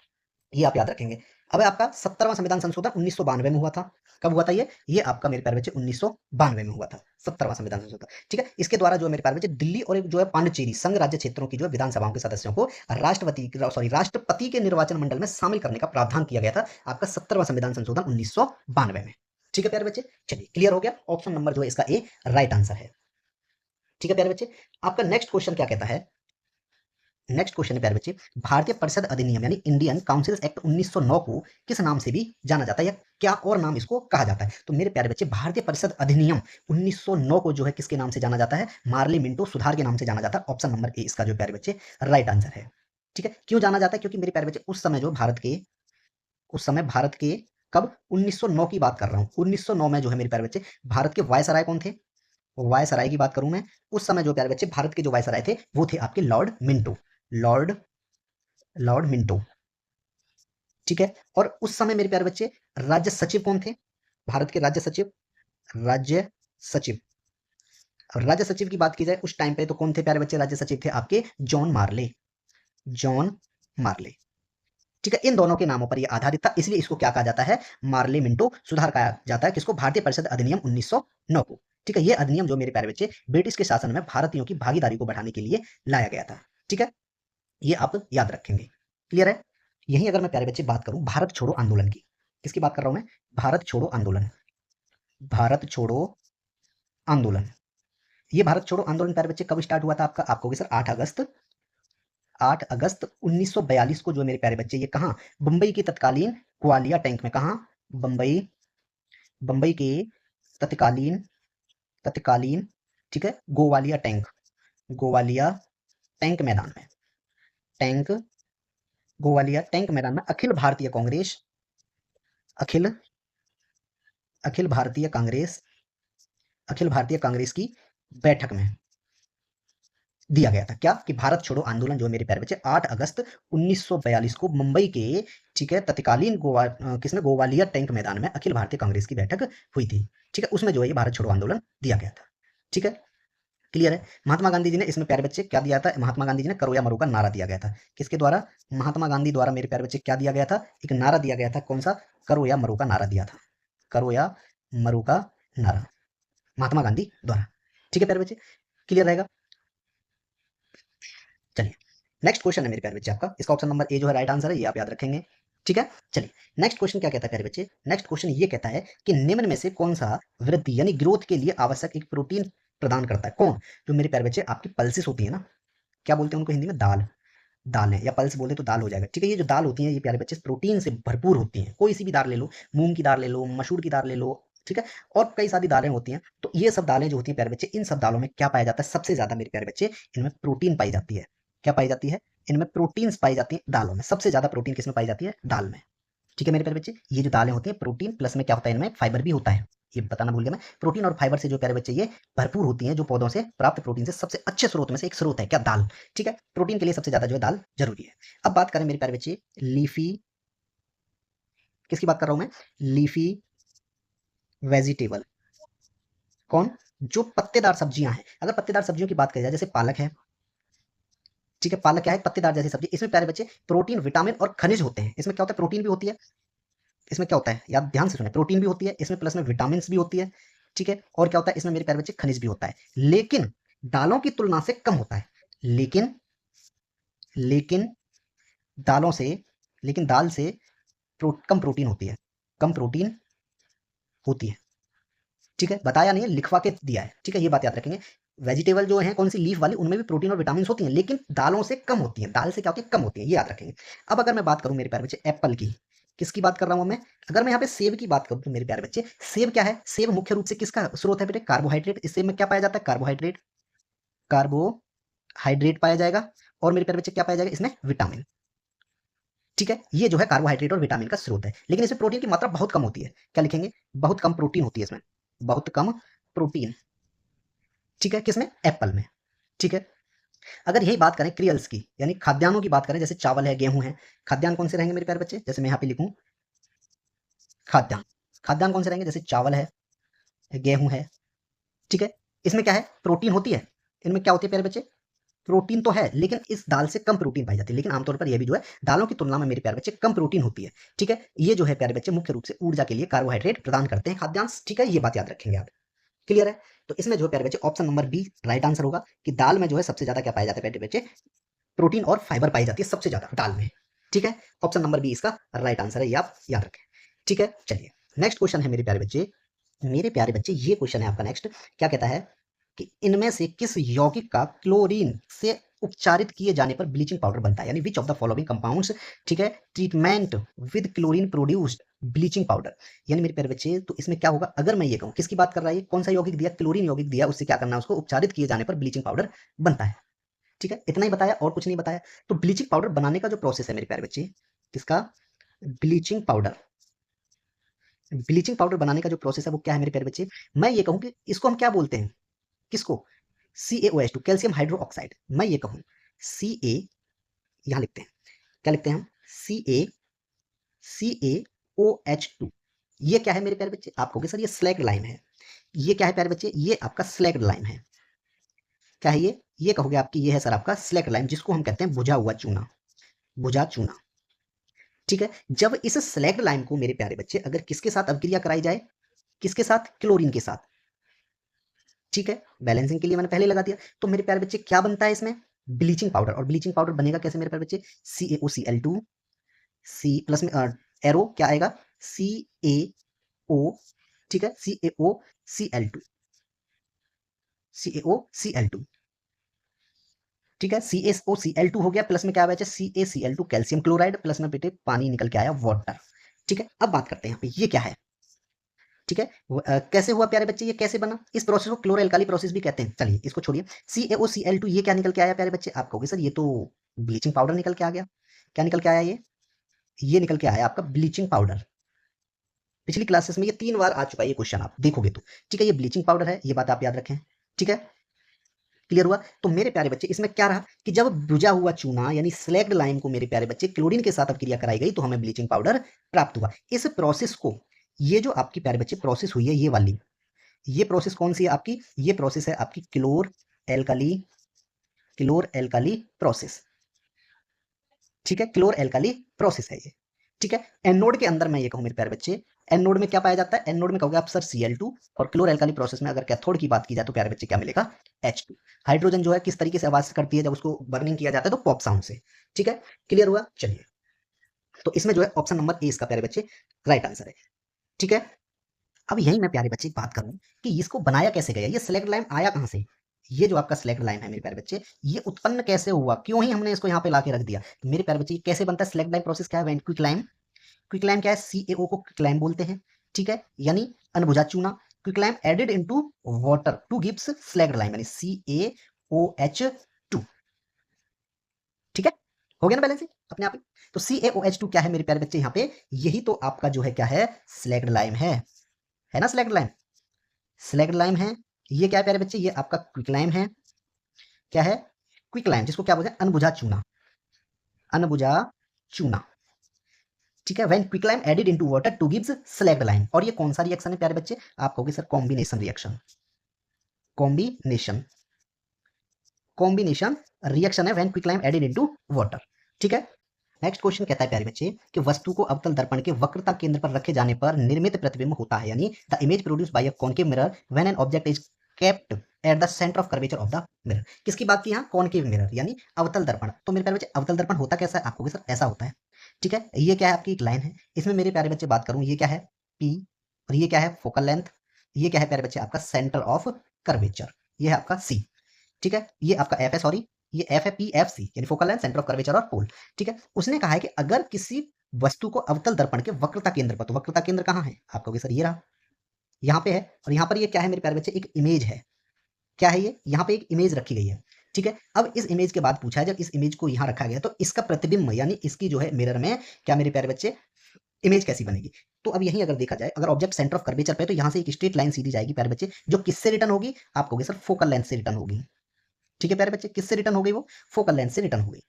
ये आप याद रखेंगे। अब आपका 70वां संविधान संशोधन 1992 में हुआ था। कब हुआ था ये आपका मेरे प्यारे बच्चे 1992 में हुआ था 70वां संविधान संशोधन। ठीक है, इसके द्वारा जो है मेरे प्यारे बच्चे दिल्ली और जो है पांडिचेरी संघ राज्य क्षेत्रों की जो है विधानसभाओं के सदस्यों को राष्ट्रपति के निर्वाचन मंडल में शामिल करने का प्रावधान किया गया था आपका 70वां संविधान संशोधन 1992 में। ठीक है प्यारे बच्चे, चलिए क्लियर हो गया। ऑप्शन नंबर जो है इसका ए राइट आंसर है। ठीक है प्यारे बच्चे, आपका नेक्स्ट क्वेश्चन क्या कहता है? नेक्स्ट क्वेश्चन है प्यारे बच्चे, भारतीय परिषद अधिनियम यानी इंडियन काउंसिल एक्ट 1909 को किस नाम से भी जाना जाता है या क्या और नाम इसको कहा जाता है? तो मेरे प्यारे बच्चे भारतीय परिषद अधिनियम 1909 को जो है किसके नाम से जाना जाता है? मार्ली मिंटो सुधार के नाम से जाना जाता है। ऑप्शन नंबर ए इसका जो प्यारे बच्चे राइट आंसर है। ठीक है, क्यों जाना जाता है? क्योंकि मेरे प्यारे बच्चे उस समय भारत के कब 1909 की बात कर रहा हूं, 1909 में जो है मेरे प्यारे बच्चे भारत के वायसराय कौन थे? वायसराय की बात करूं मैं, उस समय जो प्यारे बच्चे भारत के जो वायसराय थे वो थे आपके लॉर्ड मिंटो, लॉर्ड मिंटो। ठीक है, और उस समय मेरे प्यारे बच्चे राज्य सचिव कौन थे? भारत के राज्य सचिव राज्य सचिव की बात की जाए उस टाइम पे तो कौन थे प्यारे बच्चे? राज्य सचिव थे आपके जॉन मार्ले। ठीक है, इन दोनों के नामों पर यह आधारित था, इसलिए इसको क्या कहा जाता है? मार्ले मिंटो सुधार कहा जाता है। किसको? भारतीय परिषद अधिनियम 1909 को। ठीक है, यह अधिनियम जो मेरे प्यारे बच्चे ब्रिटिश के शासन में भारतीयों की भागीदारी को बढ़ाने के लिए लाया गया था। ठीक है, ये आप याद रखेंगे। क्लियर है? यही अगर मैं प्यारे बच्चे बात करूं भारत छोड़ो आंदोलन की, किसकी बात कर रहा हूं मैं? भारत छोड़ो आंदोलन। ये भारत छोड़ो आंदोलन प्यारे बच्चे कब स्टार्ट हुआ था आपका? आपको सर 8 अगस्त 1942 को जो मेरे प्यारे बच्चे ये कहां? बंबई के तत्कालीन ग्वालिया टैंक में। कहां? बंबई के तत्कालीन ठीक है गोवालिया टैंक मैदान में अखिल भारतीय कांग्रेस की बैठक में दिया गया था। क्या? कि भारत छोड़ो आंदोलन जो मेरे प्यारे बच्चे 8 अगस्त 1942 को मुंबई के ठीक है तत्कालीन गोवालिया टैंक मैदान में अखिल भारतीय कांग्रेस की बैठक हुई थी। ठीक है, उसमें जो है ये भारत छोड़ो आंदोलन दिया गया था। ठीक है, क्लियर है? महात्मा गांधी जी ने इसमें प्यारे बच्चे क्या दिया था? महात्मा गांधी जी ने करो या मरो का नारा दिया गया था। किसके द्वारा? महात्मा गांधी द्वारा मेरे प्यारे बच्चे क्या दिया गया था? एक नारा दिया गया था। कौन सा? करो या मरो का नारा दिया था। करो या मरो का नारा महात्मा गांधी द्वारा। ठीक है प्यारे बच्चे, क्लियर रहेगा? चलिए नेक्स्ट क्वेश्चन है मेरे प्यारे बच्चे आपका, इसका ऑप्शन नंबर ए जो है राइट आंसर है, ये आप याद रखेंगे। ठीक है, चलिए नेक्स्ट क्वेश्चन क्या कहता है प्यारे बच्चे? नेक्स्ट क्वेश्चन ये कहता है कि निम्न में से कौन सा वृद्धि यानी ग्रोथ के लिए आवश्यक एक प्रोटीन प्रदान करता है? कौन? जो मेरे प्यारे बच्चे आपकी पल्सेस होती है ना, क्या बोलते हैं उनको हिंदी में? दाल है, या पल्स बोले तो दाल हो जाएगा। ठीक है, ये जो दाल होती है ये प्यारे बच्चे प्रोटीन से भरपूर होती हैं। कोई सी भी दाल ले लो, मूंग की दाल ले लो, मसूर की दाल ले लो, ठीक है, और कई सारी दालें होती हैं। तो ये सब दालें जो होती हैं प्यारे बच्चे, इन सब दालों में क्या पाया जाता है? सबसे ज्यादा मेरे प्यारे बच्चे इनमें प्रोटीन पाई जाती है। क्या पाई जाती है? इनमें प्रोटीन्स पाई जाती है दालों में। सबसे ज्यादा प्रोटीन किसमें पाई जाती है? दाल में। ठीक है मेरे प्यारे बच्चे, ये जो दालें होती हैं प्रोटीन प्लस में क्या होता है? इनमें फाइबर भी होता है। ये बताना भूल गया मैं, प्रोटीन और फाइबर से जो प्यारे बच्चे ये भरपूर होती हैं, जो पौधों से प्राप्त प्रोटीन से सबसे अच्छे स्रोत में से एक स्रोत है। क्या? दाल। ठीक है, प्रोटीन के लिए सबसे ज्यादा जो है दाल जरूरी है। अब बात करें मेरे प्यारे बच्चे लीफी, किसकी बात कर रहा हूं मैं? Leafy vegetable. कौन? जो पत्तेदार सब्जियां हैं। अगर पत्तेदार सब्जियों की बात करी जाए, जैसे पालक है, ठीक है, पालक क्या है? पत्तेदार जैसी सब्जी। इसमें प्यारे बच्चे प्रोटीन, विटामिन और खनिज होते हैं। इसमें क्या होता है? प्रोटीन भी होती है। इसमें क्या होता है? याद ध्यान से सुने, प्रोटीन भी होती है इसमें, प्लस में विटामिन भी होती है। ठीक है, और क्या होता है इसमें मेरे प्यारे बच्चे? खनिज भी होता है, लेकिन दालों की तुलना से कम होता है। लेकिन लेकिन दालों से लेकिन दाल से कम प्रोटीन होती है, कम प्रोटीन होती है। ठीक है, बताया नहीं है, लिखवा के दिया है। ठीक है, ये बात याद रखेंगे। वेजिटेबल जो है कौन सी, लीफ वाली, उनमें भी प्रोटीन और विटामिन होती हैं, लेकिन दालों से कम होती हैं। दाल से क्या होती है, कम होती है, ये याद रखेंगे। अब अगर मैं बात करूं मेरे प्यारे बच्चे एप्पल की, किसकी बात कर रहा हूं मैं, अगर मैं यहाँ पे सेब की बात करूं तो मेरे प्यारे बच्चे, सेब क्या है, सेब मुख्य रूप से किसका स्रोत है बेटे, कार्बोहाइड्रेट। इस सेब में क्या पाया जाता है, कार्बोहाइड्रेट, कार्बोहाइड्रेट पाया जाएगा। और मेरे प्यारे बच्चे क्या पाया जाएगा, इसमें विटामिन। ठीक है, ये जो है कार्बोहाइड्रेट और विटामिन का स्रोत है, लेकिन इसमें प्रोटीन की मात्रा बहुत कम होती है। क्या लिखेंगे, बहुत कम प्रोटीन होती है इसमें, बहुत कम प्रोटीन। ठीक है, किसमें, एप्पल में। ठीक है, अगर यही बात करें क्रियल्स की, यानी खाद्यान्नों की बात करें, जैसे चावल है, गेहूं है, खाद्यान्न कौन से रहेंगे मेरे प्यारे बच्चे, जैसे मैं यहाँ पे लिखूं खाद्यान्न, खाद्यान्न कौन से रहेंगे, जैसे चावल है, गेहूं है। ठीक है, इसमें क्या है, प्रोटीन होती है। इनमें क्या होती है प्यारे बच्चे, प्रोटीन तो है, लेकिन इस दाल से कम प्रोटीन पाई जाती है। लेकिन आमतौर पर यह भी जो है दालों की तुलना में मेरे प्यारे बच्चे कम प्रोटीन होती है। ठीक है, ये जो है प्यारे बच्चे मुख्य रूप से ऊर्जा के लिए कार्बोहाइड्रेट प्रदान करते हैं खाद्यान्न। ठीक है, ये बात याद रखेंगे आप। क्लियर है, तो इसमें जो है प्यारे बच्चे option number B right answer होगा, कि दाल में जो है सबसे ज्यादा क्या पाया जाता है प्यारे बच्चे, प्रोटीन और फाइबर पाई जाती है सबसे ज्यादा दाल में। ठीक है, ऑप्शन नंबर बी इसका राइट आंसर है, ये आप याद रखें। ठीक है, चलिए नेक्स्ट क्वेश्चन है मेरे प्यारे बच्चे, मेरे प्यारे बच्चे ये क्वेश्चन है आपका नेक्स्ट। क्या कहता है कि इनमें से किस यौगिक का क्लोरीन से उपचारित किए जाने पर ब्लीचिंग पाउडर बनता है, यानी विच ऑफ द फॉलोइंग कंपाउंड्स, ठीक है, treatment with chlorine produced bleaching powder. यानी मेरे प्यारे बच्चे, तो इसमें क्या होगा, अगर मैं ये कहूं किसकी बात कर रहा है, कौन सा यौगिक दिया, क्लोरीन यौगिक दिया, उससे क्या करना है, उसको उपचारित किए जाने पर ब्लीचिंग पाउडर बनता है। ठीक है, इतना ही बताया और कुछ नहीं बताया। तो ब्लीचिंग पाउडर बनाने का जो प्रोसेस है मेरे प्यारे बच्चे, किसका, ब्लीचिंग पाउडर, ब्लीचिंग पाउडर बनाने का जो प्रोसेस है वो क्या है मेरे प्यारे बच्चे, मैं ये कहूं कि इसको हम क्या बोलते हैं, किसको, CaOH2, कैल्शियम हाइड्रो ऑक्साइड। मैं ये कहूं Ca, यहां लिखते हैं, क्या लिखते हैं हम, CaOH2। ये क्या है मेरे प्यारे बच्चे, आप कहोगे सर ये स्लैग्ड लाइम है। ये क्या है प्यारे बच्चे, ये आपका स्लैग्ड लाइम है। क्या है ये कहोगे आपकी, ये है सर आपका स्लैग्ड लाइम, जिसको हम कहते हैं बुझा हुआ चूना, बुझा चूना। ठीक है, जब इस स्लैग्ड लाइम को मेरे प्यारे बच्चे अगर किसके साथ अभिक्रिया कराई जाए, किसके साथ, क्लोरीन के साथ। ठीक है, बैलेंसिंग के लिए मैंने पहले लगा दिया। तो मेरे प्यारे बच्चे क्या बनता है इसमें, ब्लीचिंग पाउडर। और ब्लीचिंग पाउडर बनेगा कैसे मेरे प्यारे बच्चे, CaOCl2, सी प्लस में एरो क्या आएगा, CaO। ठीक है, CaOCl2, CaOCl2। ठीक है, CaOCl2 हो गया, प्लस में क्या बचा, CaCl2 कैल्शियम क्लोराइड, प्लस में बेटे पानी निकल के आया वाटर। ठीक है, अब बात करते हैं यहाँ पे ये क्या है। ठीक है, कैसे हुआ प्यारे बच्चे, ये कैसे बना, इस प्रोसेस को क्लोरो एल्काली प्रोसेस भी कहते हैं। चलिए इसको छोड़िए, CaOCl2 ये क्या निकल के आया प्यारे बच्चे, आप कहोगे सर ये तो ब्लीचिंग पाउडर निकल के आ गया। क्या निकल के आया, ये निकल के आया आपका ब्लीचिंग पाउडर। पिछली क्लासेस में ये 3 बार आ चुका है ये क्वेश्चन, आप देखोगे तो। ठीक है, ये ब्लीचिंग पाउडर है, ये बात आप याद रखें। ठीक है, क्लियर हुआ। तो मेरे प्यारे बच्चे इसमें क्या रहा कि जब बुझा हुआ चूना यानी स्लैग्ड लाइम को मेरे प्यारे बच्चे क्लोरीन के साथ अभिक्रिया कराई गई, तो हमें ब्लीचिंग पाउडर प्राप्त हुआ। इस प्रोसेस को, ये जो आपकी प्यारे बच्चे प्रोसेस हुई है ये वाली, ये प्रोसेस कौन सी है आपकी, ये प्रोसेस है आपकी क्लोर एल्काली प्रोसेस। ठीक है, क्लोर एल्काली प्रोसेस है ये। ठीक है, एनोड के अंदर मैं ये कहूं मेरे प्यारे बच्चे, एनोड में क्या पाया जाता है, एनोड में कहोगे आप सर Cl2। और क्लोर एल्काली प्रोसेस में अगर कैथोड की बात की जाए तो प्यारे बच्चे क्या मिलेगा, H2। हाइड्रोजन जो है किस तरीके से आवाज करती है जब उसको बर्निंग किया जाता है, तो पॉप साउंड से। ठीक है, क्लियर हुआ। चलिए, तो इसमें जो है ऑप्शन नंबर ए इसका प्यारे बच्चे राइट आंसर है। ठीक है, अब यही मैं प्यारे बच्चे बात करूं कि इसको बनाया कैसे गया, ये सिलेक्ट लाइम आया कहां से, ये जो आपका सिलेक्ट लाइम है मेरे प्यारे बच्चे, ये उत्पन्न कैसे हुआ, क्यों ही हमने इसको यहाँ पे लाके रख दिया। मेरे प्यारे बच्चे कैसे बनता है सिलेक्ट लाइम प्रोसेस, क्या है, क्विक लाइम। क्विक लाइम क्या है, CaO को क्विक लाइम बोलते हैं। ठीक है, यानी अनबुझा चूना। Quick lime added into water to gives slaked lime, यानी CaOH2। ठीक है, हो गया ना बैलेंसिंग अपने आप ही। तो CaOH2 क्या है मेरे प्यारे बच्चे, यहाँ पे यही तो आपका जो है क्या है, स्लैग्ड लाइम है ना, स्लैग्ड लाइम, स्लैग्ड लाइम है। ये क्या है प्यारे बच्चे, ये आपका क्विक लाइम है। क्या है, क्विक लाइम, जिसको क्या बोलते हैं, अनबुझा चूना, अनबुझा चूना। ठीक है, when quick lime added into water to gives slaked lime. और ये कौन सा रिएक्शन है प्यारे बच्चे, आप कहोगे sir combination reaction, combination combination reaction है when quick lime added into water. ठीक है, नेक्स्ट क्वेश्चन कहता है प्यारे बच्चे कि वस्तु को अवतल दर्पण के वक्रता केंद्र पर रखे जाने पर निर्मित प्रतिबिंब होता है, यानी the image produced by a concave mirror when an object is kept at the centre of curvature of the mirror. किसकी बात की यहाँ? कॉनकेव मिरर यानी अवतल दर्पण। तो मेरे प्यारे बच्चे अवतल दर्पण होता कैसा है? आपको सर ऐसा होता है, ठीक है। ये क्या है? आपकी एक लाइन है, इसमें मेरे प्यारे बच्चे बात करूं, ये क्या है? पी, और ये क्या है? Focal length. ये क्या है प्यारे बच्चे? आपका सेंटर ऑफ कर्वेचर। ये है आपका सी, ठीक है। ये आपका एफ है, सॉरी ये एफ है, पी एफ सी यानी focal length, centre of curvature और पोल, ठीक है। उसने कहा है कि अगर किसी वस्तु को अवतल दर्पण के वक्रता केंद्र पर, तो वक्रता केंद्र कहाँ है? आपको सर ये रहा, यहाँ पे है। और यहाँ पर ये क्या है मेरे प्यारे बच्चे? एक इमेज है। क्या है ये? यहाँ पे एक इमेज रखी गई है, ठीक है। अब इस इमेज के बाद पूछा है, जब इस इमेज को यहाँ रखा गया तो इसका प्रतिबिंब यानी इसकी जो है मिरर में क्या मेरे प्यारे बच्चे इमेज कैसी बनेगी? तो अब यही अगर देखा जाए, अगर ऑब्जेक्ट सेंटर ऑफ कर्वेचर पे, तो यहाँ से एक स्ट्रेट लाइन सीधी जाएगी प्यारे बच्चे, जो किससे रिटर्न होगी? आप कहोगे सर फोकल लेंथ से रिटर्न होगी, ठीक है प्यारे बच्चे। किससे रिटर्न हो गई? वो फोकल लेंथ से रिटर्न हो गई,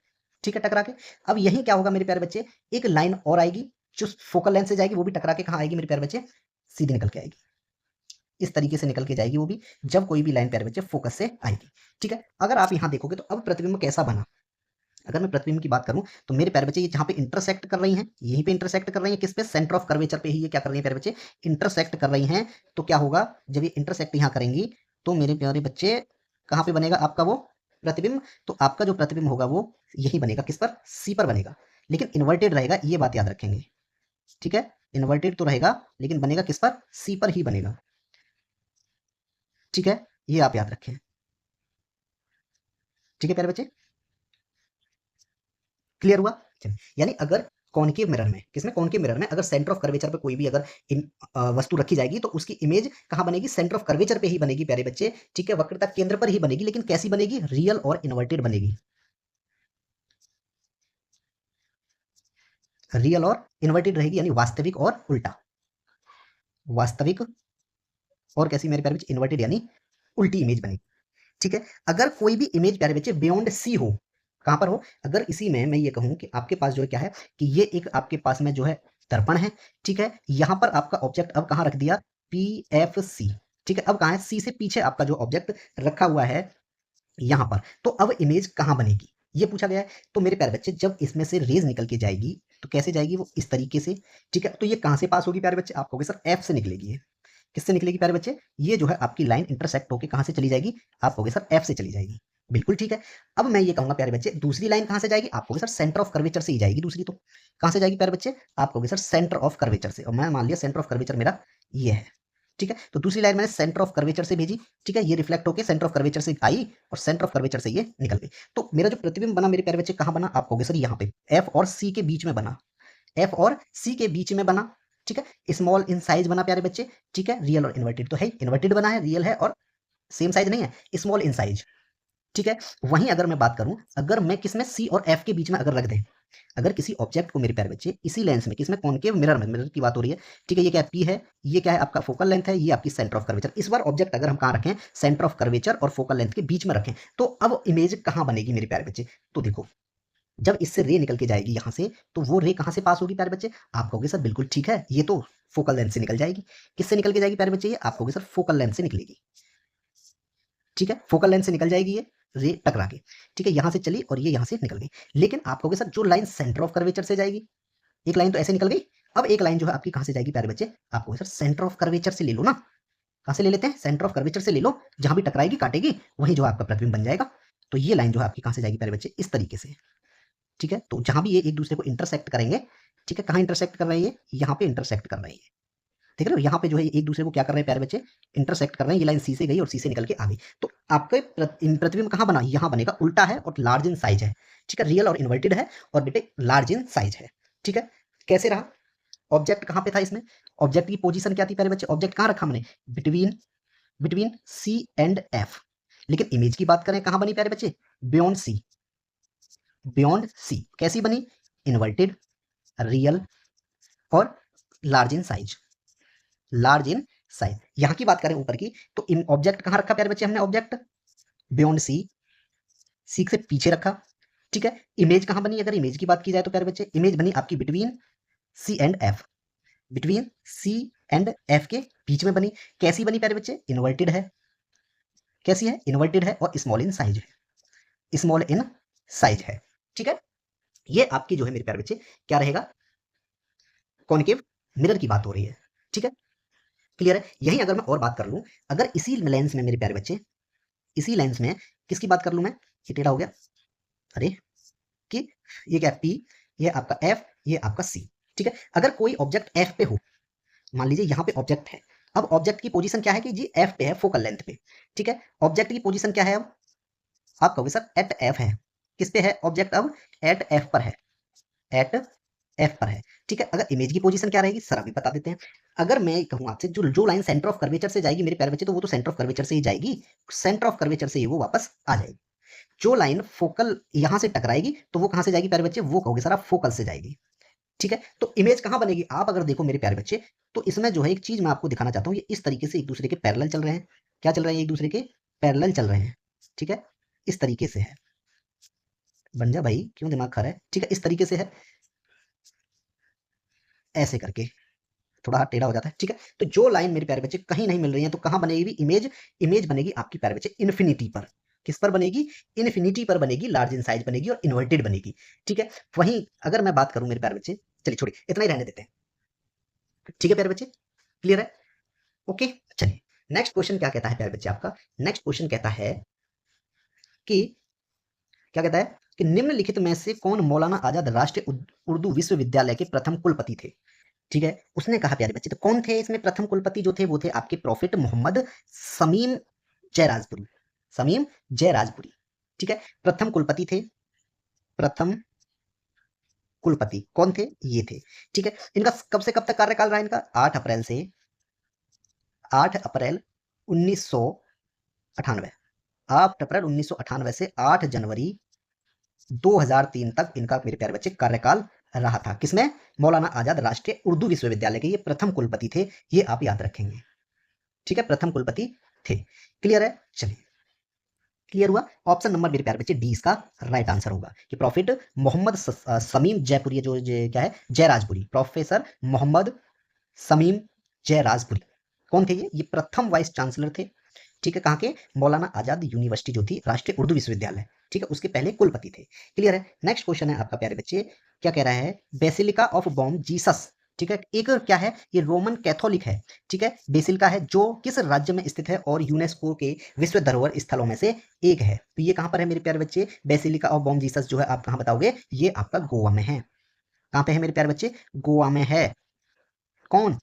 ठीक है, टकरा के। अब यही क्या होगा मेरे प्यारे बच्चे? एक लाइन और आएगी जो फोकल लेंथ से जाएगी, वो भी टकरा के कहाँ आएगी मेरे प्यारे बच्चे? सीधी निकल के आएगी, इस तरीके से निकल के जाएगी वो भी, जब कोई भी लाइन प्यारे बच्चे फोकस से आएगी, ठीक है। अगर आप यहाँ देखोगे तो अब प्रतिबिंब कैसा बना? अगर मैं प्रतिबिंब की बात करूं तो मेरे प्यारे बच्चे ये जहां पे इंटरसेक्ट कर रही हैं, यहीं पे इंटरसेक्ट कर रही हैं, किस पे? सेंटर ऑफ कर्वेचर पे ही ये क्या कर रही हैं प्यारे बच्चे? इंटरसेक्ट कर रही हैं। तो क्या होगा जब ये इंटरसेक्ट यहाँ करेंगी, तो मेरे प्यारे बच्चे कहाँ पे बनेगा आपका वो प्रतिबिंब? तो आपका जो प्रतिबिंब होगा वो यही बनेगा, किस पर? सी पर बनेगा, लेकिन इन्वर्टेड रहेगा, ये बात याद रखेंगे, ठीक है। इन्वर्टेड तो रहेगा लेकिन बनेगा किस पर? सी पर ही बनेगा, ठीक है। ये आप याद रखें, ठीक है प्यारे बच्चे, क्लियर हुआ? यानी अगर कॉनकेव मिरर में, किसमें? कॉनकेव मिरर में अगर सेंटर ऑफ कर्वेचर पे कोई भी अगर वस्तु रखी जाएगी, तो उसकी इमेज कहाँ बनेगी? सेंटर ऑफ कर्वेचर पे ही बनेगी प्यारे बच्चे, ठीक है। वक्रता केंद्र पर ही बनेगी, लेकिन कैसी बनेगी? रियल और इन्वर्टेड बनेगी, रियल और इन्वर्टेड रहेगी, यानी वास्तविक और उल्टा। वास्तविक और कैसी मेरे प्यारे बच्चे? इन्वर्टेड यानी उल्टी इमेज बनेगी, ठीक है। अगर कोई भी इमेज प्यारे बच्चे बियॉन्ड सी हो, कहां पर हो? अगर इसी में मैं ये कहूं कि आपके पास जो है क्या है कि ये एक आपके पास में जो है दर्पण है, ठीक है। यहां पर आपका ऑब्जेक्ट अब कहां रख दिया? पी एफ सी, ठीक है। अब कहां है? सी से पीछे आपका जो ऑब्जेक्ट रखा हुआ है यहां पर, तो अब इमेज कहां बनेगी ये पूछा गया है। तो मेरे प्यारे बच्चे जब इसमें से रेज निकल के जाएगी, तो कैसे जाएगी वो? इस तरीके से, ठीक है। तो ये कहां से पास होगी प्यारे बच्चे? आप कहोगे सर एफ से निकलेगी। किससे निकलेगी प्यारे बच्चे? ये जो है आपकी लाइन इंटरसेक्ट होकर कहां से चली जाएगी? आप कहोगे सर एफ से चली जाएगी, बिल्कुल ठीक है। अब मैं ये कहूंगा प्यारे बच्चे दूसरी लाइन कहां से जाएगी? आप कहोगे सर सेंटर ऑफ कर्वेचर से ही जाएगी दूसरी। तो कहां से जाएगी प्यारे बच्चे? आप कहोगे सर सेंटर ऑफ कर्वेचर से, और मैं मान लिया सेंटर ऑफ कर्वेचर मेरा ये है, ठीक है। तो दूसरी लाइन मैंने सेंटर ऑफ कर्वेचर से भेजी, ठीक है। ये रिफ्लेक्ट होकर सेंटर ऑफ कर्वेचर से आई और सेंटर ऑफ कर्वेचर से ये निकल गई। तो मेरा जो प्रतिबिंब बना मेरे प्यारे बच्चे कहां बना? आप कहोगे सर यहाँ पे एफ और सी के बीच में बना, एफ और सी के बीच में बना, ठीक है। स्मॉल इन साइज बना प्यारे बच्चे, ठीक है। रियल और इन्वर्टेड तो है, इन्वर्टेड बना है, रियल है और सेम साइज नहीं है, स्मॉल इन साइज, ठीक है। वहीं अगर मैं बात करूं, अगर मैं किसमें? सी और एफ के बीच में अगर रख दें, अगर किसी ऑब्जेक्ट को मेरे प्यारे बच्चे इसी लेंस में, किसमें? कॉनकेव मिरर में, मिरर की बात हो रही है, ठीक है। ये क्या पी है, ये क्या है आपका फोकल लेंथ है, ये आपकी सेंटर ऑफ कर्वेचर। इस बार ऑब्जेक्ट अगर हम कहां रखें? सेंटर ऑफ कर्वेचर और फोकल लेंथ के बीच में रखें, तो अब इमेज कहां बनेगी मेरे प्यारे बच्चे? तो देखो जब इससे रे निकल के जाएगी यहां से, तो वो रे कहां से पास होगी प्यारे बच्चे? आप कहोगे सर बिल्कुल ठीक है, ये तो फोकल लेंथ से निकल जाएगी। किससे निकल के जाएगी प्यारे बच्चे? ये आप कहोगे सर फोकल लेंथ से निकलेगी, ठीक है। फोकल लेंथ से निकल जाएगी ये रे टकरा के, ठीक है। यहां से चली और ये यहां से निकल गई। लेकिन आप कहोगे सर जो लाइन सेंटर ऑफ कर्वेचर से जाएगी, एक लाइन तो ऐसे निकल गई, अब एक लाइन जो है आपकी कहां से जाएगी प्यारे बच्चे? आप कहोगे सर सेंटर ऑफ कर्वेचर से ले लो ना। कहां से ले लेते हैं? सेंटर ऑफ कर्वेचर से ले लो, जहां भी टकराएगी काटेगी वही जो आपका प्रतिबिंब बन जाएगा। तो ये लाइन जो है आपकी कहां से जाएगी प्यारे बच्चे? इस तरीके से, ठीक है। तो जहां भी ये एक दूसरे को इंटरसेक्ट करेंगे, ठीक है, कहां इंटरसेक्ट कर रही है? यहाँ पे इंटरसेक्ट कर रही है, ठीक है ना। यहाँ पे जो है एक दूसरे को क्या कर रहे हैं प्यारे बच्चे? इंटरसेक्ट कर रहे हैं। ये लाइन सी से गई और सी से निकल के आ गई। तो आपके प्रतिबिंब कहाँ बना? यहाँ बनेगा, उल्टा है और लार्ज इन साइज है, ठीक है। रियल और इन्वर्टेड है और बेटे लार्ज इन साइज है, ठीक है। कैसे रहा? ऑब्जेक्ट कहाँ पे था इसमें? ऑब्जेक्ट की पोजीशन क्या थी प्यारे बच्चे? ऑब्जेक्ट कहाँ रखा हमने? Between between C and F. लेकिन इमेज की बात करें कहाँ बनी प्यारे बच्चे? Beyond C, beyond C. कैसी बनी? इन्वर्टेड, रियल और large in size, large in size. यहां की बात करें ऊपर की, तो ऑब्जेक्ट कहां रखा प्यारे बच्चे हमने? ऑब्जेक्ट बियॉन्ड सी, सी से पीछे रखा, ठीक है। इमेज कहां बनी? अगर इमेज की बात की जाए तो प्यारे बच्चे इमेज बनी आपकी between C and F, between C and F के बीच में बनी। कैसी बनी प्यारे बच्चे? इन्वर्टेड है। कैसी है? इन्वर्टेड है और स्मॉल इन साइज है, स्मॉल इन साइज है, ठीक है। ये आपकी जो है मेरे प्यारे बच्चे क्या रहेगा? कॉनकेव मिरर की बात हो रही है, ठीक है, क्लियर है। यही अगर मैं और बात कर लूं, अगर इसी लेंस में मेरे प्यारे बच्चे इसी लेंस में किसकी बात कर लूं मैं, ये टेढ़ा हो गया, अरे कि ये क्या पी, ये आपका एफ, ये आपका सी। ठीक है, अगर कोई ऑब्जेक्ट एफ पे हो, मान लीजिए यहाँ पे ऑब्जेक्ट है, अब ऑब्जेक्ट की पोजीशन क्या है कि जी एफ पे है, फोकल लेंथ पे। ठीक है, ऑब्जेक्ट की पोजीशन क्या है अब, आप कहोगे सर एट एफ है, किस पे है ऑब्जेक्ट, अब एट एफ पर है, एट एफ पर है। ठीक है, अगर इमेज की पोजीशन क्या रहेगी सर अभी बता देते हैं। अगर मैं कहूँ आपसे जो जो लाइन सेंटर ऑफ कर्वेचर से जाएगी मेरे प्यारे बच्चे, तो वो तो सेंटर ऑफ कर्वेचर से ही जाएगी, सेंटर ऑफ कर्वेचर से ही वो वापस आ जाएगी। जो लाइन फोकल यहां से टकराएगी तो वो कहां से जाएगी प्यारे बच्चे, वो कहोगे सर आप फोकल से जाएगी। ठीक है, तो इमेज कहां बनेगी, आप अगर देखो मेरे प्यारे बच्चे, तो इसमें जो है एक चीज मैं आपको दिखाना चाहता हूँ, ये इस तरीके से एक दूसरे के पैरेलल चल रहे हैं, क्या चल रहे हैं, एक दूसरे के पैरेलल चल रहे हैं। ठीक है, इस तरीके से है, बन जा भाई क्यों दिमाग खा रहा है। ठीक है, इस तरीके से है, ऐसे करके थोड़ा हाथ टेढ़ा हो जाता है। ठीक है, तो जो लाइन मेरे प्यारे बच्चे कहीं नहीं मिल रही है तो कहां बनेगी इमेज, इमेज बनेगी आपकी प्यारे बच्चे इन्फिनिटी पर, किस पर बनेगी, इन्फिनिटी पर बनेगी, लार्ज इन साइज बनेगी और इन्वर्टेड बनेगी। ठीक है, वहीं अगर मैं बात करूं मेरे प्यारे बच्चे, चलिए छोड़िए इतना ही रहने देते हैं। ठीक है प्यारे बच्चे, क्लियर है, ओके। चलिए नेक्स्ट क्वेश्चन क्या कहता है प्यारे बच्चे आपका, नेक्स्ट क्वेश्चन कहता है कि क्या कहता है कि निम्नलिखित में से कौन मौलाना आजाद राष्ट्रीय उर्दू विश्वविद्यालय के प्रथम कुलपति थे। ठीक है, उसने कहा प्यारे बच्चे, तो कौन थे इसमें प्रथम कुलपति जो थे, वो थे आपके प्रॉफिट मोहम्मद समीम जयराजपुरी, समीम जयराजपुरी। ठीक है, प्रथम कुलपति थे, प्रथम कुलपति कौन थे, ये थे। ठीक है, इनका कब से कब तक कार्यकाल रहा इनका, 8 अप्रैल से 8 अप्रैल 1998, 8 अप्रैल 1998 से 8 जनवरी 2003 तक इनका मेरे प्यारे बच्चे कार्यकाल रहा था। किसमें, मौलाना आजाद राष्ट्रीय उर्दू विश्वविद्यालय के ये प्रथम कुलपति थे, ये आप याद रखेंगे। ठीक है, प्रथम कुलपति थे, क्लियर है। चलिए क्लियर हुआ, ऑप्शन नंबर मेरे प्यारे बच्चे डी इसका राइट आंसर होगा कि प्रॉफिट मोहम्मद समीम जयपुरी, जो क्या है जयराजपुरी, प्रोफेसर मोहम्मद समीम जयराजपुरी कौन थे, ये प्रथम वाइस चांसलर थे। ठीक है, कहाँ के, मौलाना आजाद यूनिवर्सिटी जो थी राष्ट्रीय उर्दू विश्वविद्यालय। ठीक है, उसके पहले कुलपति थे, क्लियर है। नेक्स्ट क्वेश्चन है आपका प्यारे बच्चे, क्या कह रहा है, बेसिलिका ऑफ बॉम जीसस। ठीक है, एक क्या है, ये रोमन कैथोलिक है। ठीक है, बेसिलिका है जो किस राज्य में स्थित है और यूनेस्को के विश्व धरोहर स्थलों में से एक है। तो ये कहां पर है मेरे प्यारे बच्चे, बेसिलिका ऑफ बॉम जीसस जो है आप कहां बताओगे, ये आपका गोवा में है। कहां पे है मेरे प्यारे बच्चे, गोवा में है, कौन,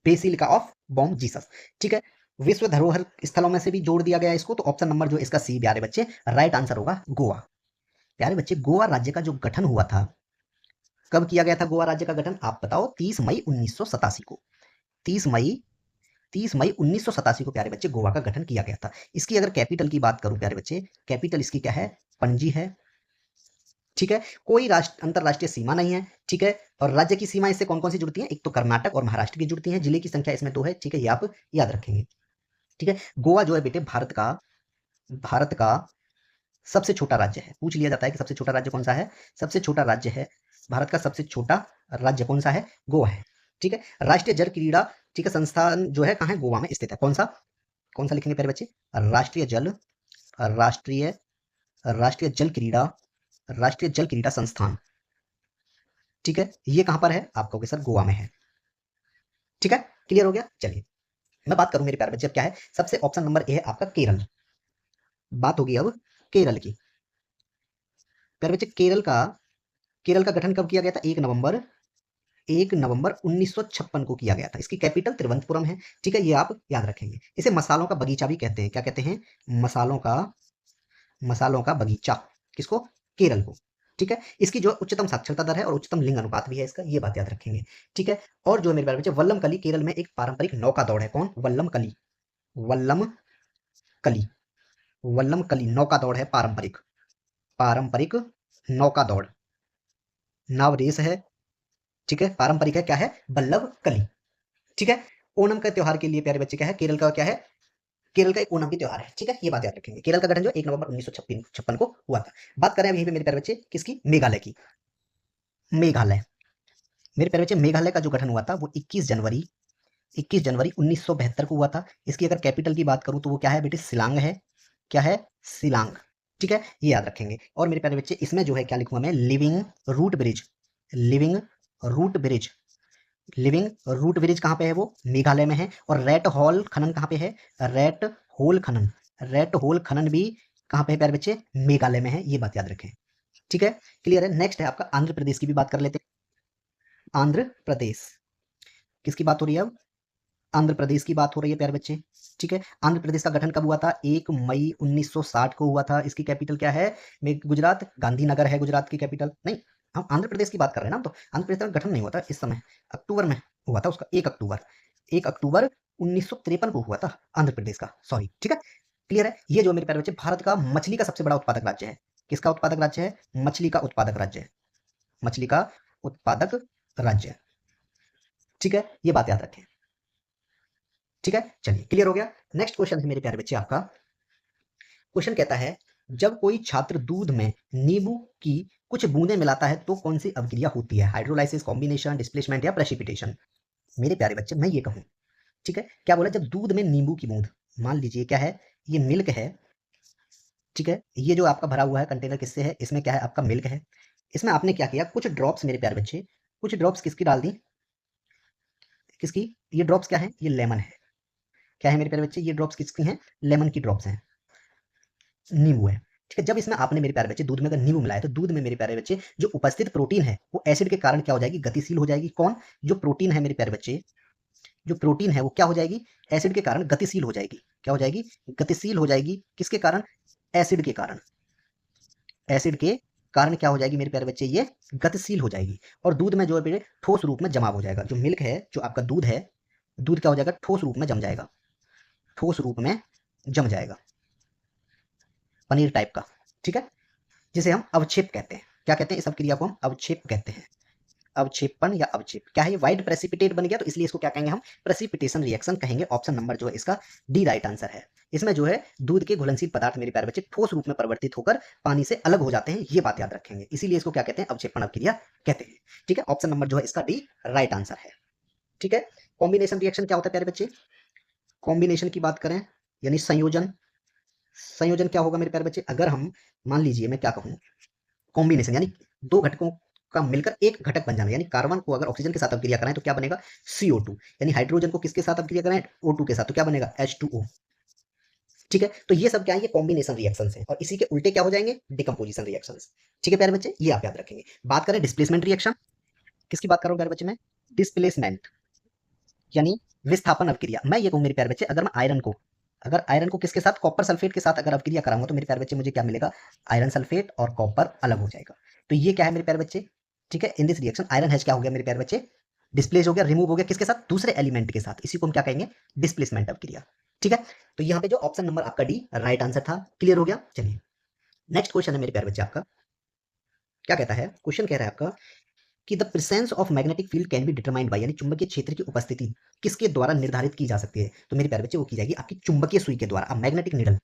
बेसिलिका ऑफ बॉम जीसस। ठीक है, विश्व धरोहर स्थलों में से भी जोड़ दिया गया इसको, तो ऑप्शन नंबर जो इसका सी प्यारे बच्चे राइट आंसर होगा गोवा। प्यारे बच्चे गोवा राज्य का जो गठन हुआ था, कब किया गया था गोवा राज्य का गठन, आप बताओ, 30 मई 1987 को, 30 मई 30 मई 1987 को प्यारे बच्चे गोवा का गठन किया गया था। इसकी अगर कैपिटल की बात करूं प्यारे बच्चे, कैपिटल इसकी क्या है, पणजी है। ठीक है, कोई राष्ट्र अंतरराष्ट्रीय सीमा नहीं है। ठीक है, और राज्य की सीमा इससे कौन कौन सी जुड़ती है, एक तो कर्नाटक और महाराष्ट्र की जुड़ती है, जिले की संख्या इसमें 2 है। ठीक है, ये आप याद रखेंगे। ठीक है, गोवा जो है बेटे भारत का सबसे छोटा राज्य है, पूछ लिया जाता है कि सबसे छोटा राज्य कौन सा है, सबसे छोटा राज्य है भारत का, सबसे छोटा राज्य कौन सा है, गोवा है। ठीक है, राष्ट्रीय जल क्रीड़ा, ठीक है, संस्थान जो है कहाँ है, गोवा में स्थित है। कौन सा लिखेंगे प्यारे बच्चे, राष्ट्रीय राष्ट्रीय जल क्रीड़ा राष्ट्रीय जल क्रीड़ा संस्थान। ठीक है, ये कहां पर है, आप कहोगे सर गोवा में है। ठीक है, क्लियर हो गया। चलिए मैं बात करूं मेरे प्यारे बच्चे, अब क्या है, सबसे ऑप्शन नंबर ए है आपका केरल। बात होगी अब केरल की। प्यारे बच्चे केरल का गठन कब किया गया था, 1 नवंबर 1956 को किया गया था। इसकी कैपिटल तिरुवनंतपुरम है। ठीक है, ये आप याद रखेंगे। इसे मसालों का बगीचा भी कहते हैं, क्या कहते हैं, मसालों का बगीचा, किसको, केरल को। ठीक है, इसकी जो उच्चतम साक्षरता दर है और उच्चतम लिंग अनुपात भी है इसका, ये बात याद रखेंगे। ठीक है, और जो मेरे बच्चे वल्लम कली केरल में एक पारंपरिक नौका दौड़ है, कौन, वल्लम कली वल्लम कली नौका दौड़ है, पारंपरिक नौका दौड़, नाव रेस है। ठीक है, पारंपरिक है, क्या है, वल्लभ कली। ठीक है, ओणम का त्योहार के लिए प्यारे बच्चे क्या है, केरल का क्या है, केरल का एक ओणम की त्योहार है। ठीक है, ये बात याद रखेंगे। केरल का गठन जो 1 नवंबर 1956 को हुआ था। बात करें अब यहीं पे मेरे प्यारे बच्चे किसकी, मेघालय की। मेघालय, मेरे प्यारे बच्चे मेघालय का जो गठन हुआ था वो 21 जनवरी 1972 को हुआ था। इसकी अगर कैपिटल की बात करूं तो वो क्या है बेटे, शिलांग है। क्या है, शिलांग। ठीक है, ये याद रखेंगे। और मेरे प्यारे बच्चे इसमें जो है क्या लिखूंगा मैं, living root bridge living root bridge कहाँ पे है, वो मेघालय में है। और रेट होल खनन कहाँ पे है, रेट होल खनन रेड होल खनन भी कहाँ पे है प्यारे बच्चे? मेघालय में है, ये बात याद रखें। ठीक है, क्लियर है। नेक्स्ट है आपका आंध्र प्रदेश की भी बात कर लेते हैं। आंध्र प्रदेश किसकी बात हो रही है अब? आंध्र प्रदेश की बात हो रही है प्यारे बच्चे। ठीक है, आंध्र प्रदेश का गठन कब हुआ था? 1 मई 1960 को हुआ था। इसकी कैपिटल क्या है? गुजरात, गांधीनगर है गुजरात की कैपिटल। नहीं, हम आंध्र प्रदेश की बात कर रहे हैं ना, तो आंध्र प्रदेश का गठन नहीं हुआ था इस समय, अक्टूबर में हुआ था उसका, 1 अक्टूबर 1953 को हुआ था आंध्र प्रदेश का, सॉरी। ठीक है, क्लियर है। ये जो मेरे प्यारे बच्चे भारत का मछली का सबसे बड़ा उत्पादक राज्य है। किसका उत्पादक राज्य है? मछली का उत्पादक राज्य है, मछली का उत्पादक राज्य। ठीक है, ये बात याद रखें। ठीक है, चलिए क्लियर हो गया। नेक्स्ट क्वेश्चन है मेरे प्यारे बच्चे आपका। क्वेश्चन कहता है जब कोई छात्र दूध में नींबू की कुछ बूंदें मिलाता है तो कौन सी अभिक्रिया होती है? हाइड्रोलाइसिस, कॉम्बिनेशन, डिस्प्लेसमेंट या प्रेसिपिटेशन? मेरे प्यारे बच्चे मैं ये कहूं, ठीक है, क्या बोला? जब दूध में नींबू की बूंद, मान लीजिए क्या है, ये मिल्क है। ठीक है, ये जो आपका भरा हुआ है कंटेनर किससे है? इसमें क्या है? आपका मिल्क है। इसमें आपने क्या किया, कुछ ड्रॉप्स मेरे प्यारे बच्चे, कुछ ड्रॉप्स किसकी डाल दी? किसकी? ये ड्रॉप्स क्या है? ये लेमन है। क्या है मेरे प्यारे बच्चे? ये ड्रॉप्स किसकी हैं? लेमन की ड्रॉप्स हैं, नींबू है। ठीक है, जब इसमें आपने मेरे प्यारे बच्चे दूध में अगर नींबू मिलाया तो दूध में मेरे प्यारे बच्चे जो उपस्थित प्रोटीन है वो एसिड के कारण क्या हो जाएगी? गतिशील हो जाएगी। कौन? जो प्रोटीन है मेरे प्यारे बच्चे, जो प्रोटीन है वो क्या हो जाएगी? एसिड के कारण गतिशील हो जाएगी। क्या हो जाएगी? गतिशील हो जाएगी। किसके कारण? एसिड के कारण। एसिड के कारण क्या हो जाएगी मेरे प्यारे बच्चे? ये गतिशील हो जाएगी और दूध में जो है ठोस रूप में जमा हो जाएगा। जो मिल्क है, जो आपका दूध है, दूध क्या हो जाएगा? ठोस रूप में जम जाएगा, ठोस रूप में जम जाएगा, पनीर टाइप का। ठीक है, जिसे हम अवक्षेप कहते हैं। क्या कहते हैं? इस अभिक्रिया को हम अवक्षेप कहते हैं। अवक्षेपण या अवक्षेप क्या है? ये व्हाइट प्रेसिपिटेट बन गया तो इसलिए इसको क्या कहेंगे हम? प्रेसिपिटेशन रिएक्शन कहेंगे। ऑप्शन नंबर जो है इसका डी राइट आंसर है। इसमें जो है दूध के घुलनशील पदार्थ मेरे प्यारे बच्चे ठोस रूप में परिवर्तित होकर पानी से अलग हो जाते हैं, ये बात याद रखेंगे। इसीलिए इसको क्या कहते हैं? अवक्षेपण अभिक्रिया कहते हैं। ठीक है, ऑप्शन नंबर जो है इसका डी राइट आंसर है। ठीक है, कॉम्बिनेशन रिएक्शन क्या होता है प्यारे बच्चे? कॉम्बिनेशन की बात करें यानी संयोजन, संयोजन क्या होगा मेरे प्यारे बच्चे? अगर हम मान लीजिए मैं क्या कहूँ, कॉम्बिनेशन यानी दो घटकों का मिलकर एक घटक बन जाना, यानी कार्बन को अगर ऑक्सीजन के साथ अभिक्रिया कराएं तो क्या बनेगा? CO2। यानी हाइड्रोजन को किसके साथ अभिक्रिया कराएं? O2 के साथ, तो क्या बनेगा? H2O। ठीक है, तो ये सब क्या है? ये कॉम्बिनेशन रिएक्शंस हैं और इसी के उल्टे क्या हो जाएंगे? Decomposition reactions. ठीक है प्यारे बच्चे, ये आप याद रखेंगे। बात करें डिस्प्लेसमेंट रिएक्शन, किसकी बात कर रहा हूं प्यारे बच्चे मैं? डिस्प्लेसमेंट यानी विस्थापन अभिक्रिया। मैं ये कहूँ मेरे प्यारे बच्चे, अगर मैं आयरन को, अगर आयरन को किसके साथ? कॉपर सल्फेट के साथ अगर अभिक्रिया कराऊंगा तो मेरे प्यारे बच्चे मुझे क्या मिलेगा? आयरन सल्फेट और कॉपर अलग हो जाएगा। तो ये क्या है मेरे प्यारे बच्चे? ठीक है, in this reaction iron has क्या हो गया मेरे प्यारे बच्चे? डिस्प्लेस हो गया, रिमूव हो गया, किसके साथ? दूसरे एलिमेंट के साथ। इसी को हम क्या कहेंगे? डिस्प्लेसमेंट अभिक्रिया। ठीक है, तो यहाँ पे जो ऑप्शन नंबर आपका डी राइट आंसर था। क्लियर हो गया? चलिए नेक्स्ट क्वेश्चन है मेरे प्यारे बच्चे आपका। क्या कहता है? क्वेश्चन कह रहा है आपका कि the presence of magnetic field can be determined by, यानी चुंबकीय क्षेत्र की उपस्थिति किसके द्वारा निर्धारित की जा सकती है? तो मेरे प्यारे बच्चे वो की जाएगी आपकी चुंबकीय सुई के द्वारा, मैग्नेटिक निडल।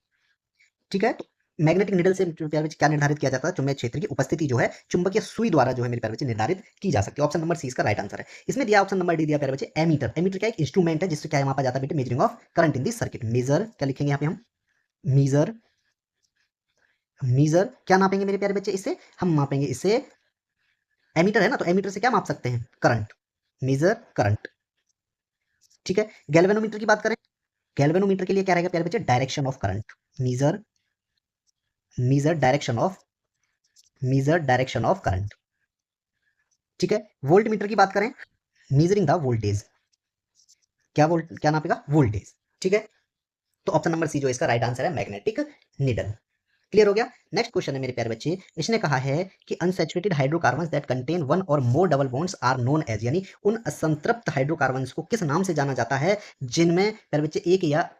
ठीक है, तो मैग्नेटिक निडल से मेरे प्यारे बच्चे क्या निर्धारित किया जाता है? चुंबकीय क्षेत्र की उपस्थिति जो है चुंबकीय सुई द्वारा जो है मेरे प्यारे बच्चे निर्धारित की जा सकती है। ऑप्शन नंबर सी इसका राइट आंसर है। इसमें दिया ऑप्शन नंबर डी दिया प्यारे बच्चे एमीटर। एमीटर क्या? एक इंस्ट्रूमेंट है जिससे क्या मापा जाता है बेटे? Measuring of current in the circuit. Measure क्या लिखेंगे यहाँ पे हम? मीजर, मीजर क्या नापेंगे मेरे प्यारे बच्चे? इससे हम मापेंगे, इससे एमीटर है ना, तो एमीटर से क्या माप सकते हैं? Current, measure current. ठीक है, गैल्वेनोमीटर की बात करें, गैल्वेनोमीटर के लिए क्या रहेगा प्यारे बच्चे? Direction of current, measure, measure direction of, measure direction of current. ठीक है, वोल्ट मीटर की बात करें, मीजरिंग द वोल्टेज, क्या वोल्ट क्या नापेगा? वोल्टेज। ठीक है, तो ऑप्शन नंबर सी जो इसका राइट आंसर है मैग्नेटिक नीडल। क्लियर हो गया? नेक्स्ट क्वेश्चन है मेरे प्यारे बच्चे, इसने कहा है कि unsaturated hydrocarbons that contain one or more double bonds are known as, यानी उन असंतृप्त हाइड्रोकार्बन्स को किस नाम से जाना जाता है जिनमें प्यारे बच्चे एक या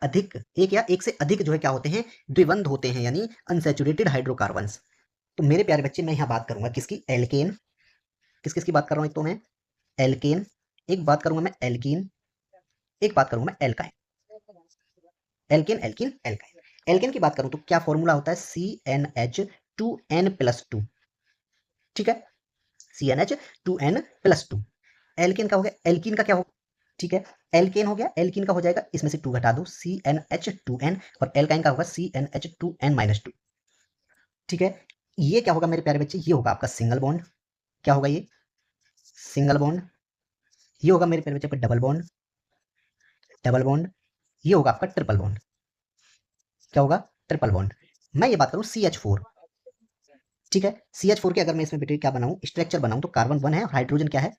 एक से अधिक जो है क्या होते हैं? द्विबंध होते हैं, यानी अनसैचुरेटेड हाइड्रोकार्बन्स। तो मेरे प्यारे बच्चे मैं यहाँ बात करूंगा किसकी? एल्केन। किस किस की बात कर रहा हूँ? एक तो मैं एल्केन, एक बात करूंगा मैं एल्कीन, एक बात करूंगा मैं alkyne. Alkane, alkene, alkyne. Alkane की बात करूं तो क्या फॉर्मूला होता है? CnH2n+2। ठीक है, CnH2n+2। एल्केन का हो गया, एल्कीन का क्या हो? ठीक है, एल्केन हो गया, एल्कीन का हो जाएगा, इसमें से 2 घटा दो, CnH2n, और एल्काइन का होगा CnH2n-2। ठीक है, ये क्या होगा मेरे प्यारे बच्चे? ये होगा आपका सिंगल बॉन्ड। क्या होगा ये? Single bond. ये होगा मेरे प्यारे बच्चे डबल बॉन्ड, डबल बॉन्ड। ये होगा आपका ट्रिपल बॉन्ड। क्या होगा, ट्रिपल बॉन्ड। मैं ये बात करूँ CH4, ठीक है, CH4 के अगर मैं इसमें बेटे क्या बनाऊं, स्ट्रक्चर बनाऊं, तो कार्बन 1 है और हाइड्रोजन क्या है,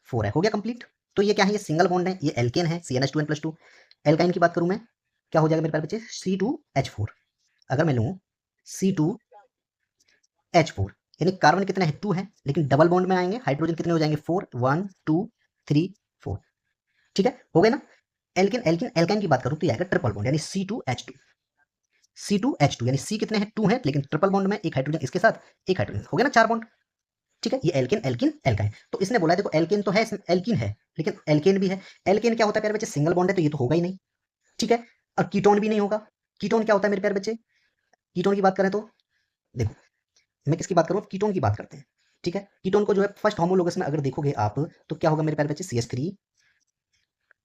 4 है, हो गया कंप्लीट। तो ये क्या है, ये सिंगल बॉन्ड है, ये एल्केन है, CnH2n+2। एल्काइन की बात करूं मैं, क्या हो जाएगा मेरे पास बच्चे, C2H4। अगर मैं लूँ C2H4, यानी कार्बन कितने हैं, 2 है, लेकिन डबल बॉन्ड में आएंगे, हाइड्रोजन कितने हो जाएंगे, 4, 1 2 3 4, ठीक है, हो गए ना। एल्केन एल्केन एल्काइन की बात करूं तो ये आएगा ट्रिपल बॉन्ड, यानी C2H2। C2H2 यानी C कितने हैं, 2 हैं, लेकिन ट्रिपल बॉन्ड में एक हाइड्रोजन इसके साथ, एक हाइड्रोजन, हो गया ना 4 बॉन्ड। ठीक है, ये एल्केन एल्किन एल्काइन। तो इसने बोला देखो एल्केन तो है इसमें, एल्किन है, लेकिन एल्केन भी है। एल्केन क्या होता है प्यारे बच्चे, सिंगल बॉन्ड है, तो ये तो होगा ही नहीं, ठीक है। और कीटोन भी नहीं होगा। कीटोन क्या होता है मेरे प्यारे बच्चे, कीटोन की बात करें तो देखो, मैं किसकी बात करूँ, कीटोन की बात करते हैं, ठीक है। कीटोन को जो है फर्स्ट होमोलोगस में अगर देखोगे आप, तो क्या होगा मेरे प्यारे बच्चे, CH3,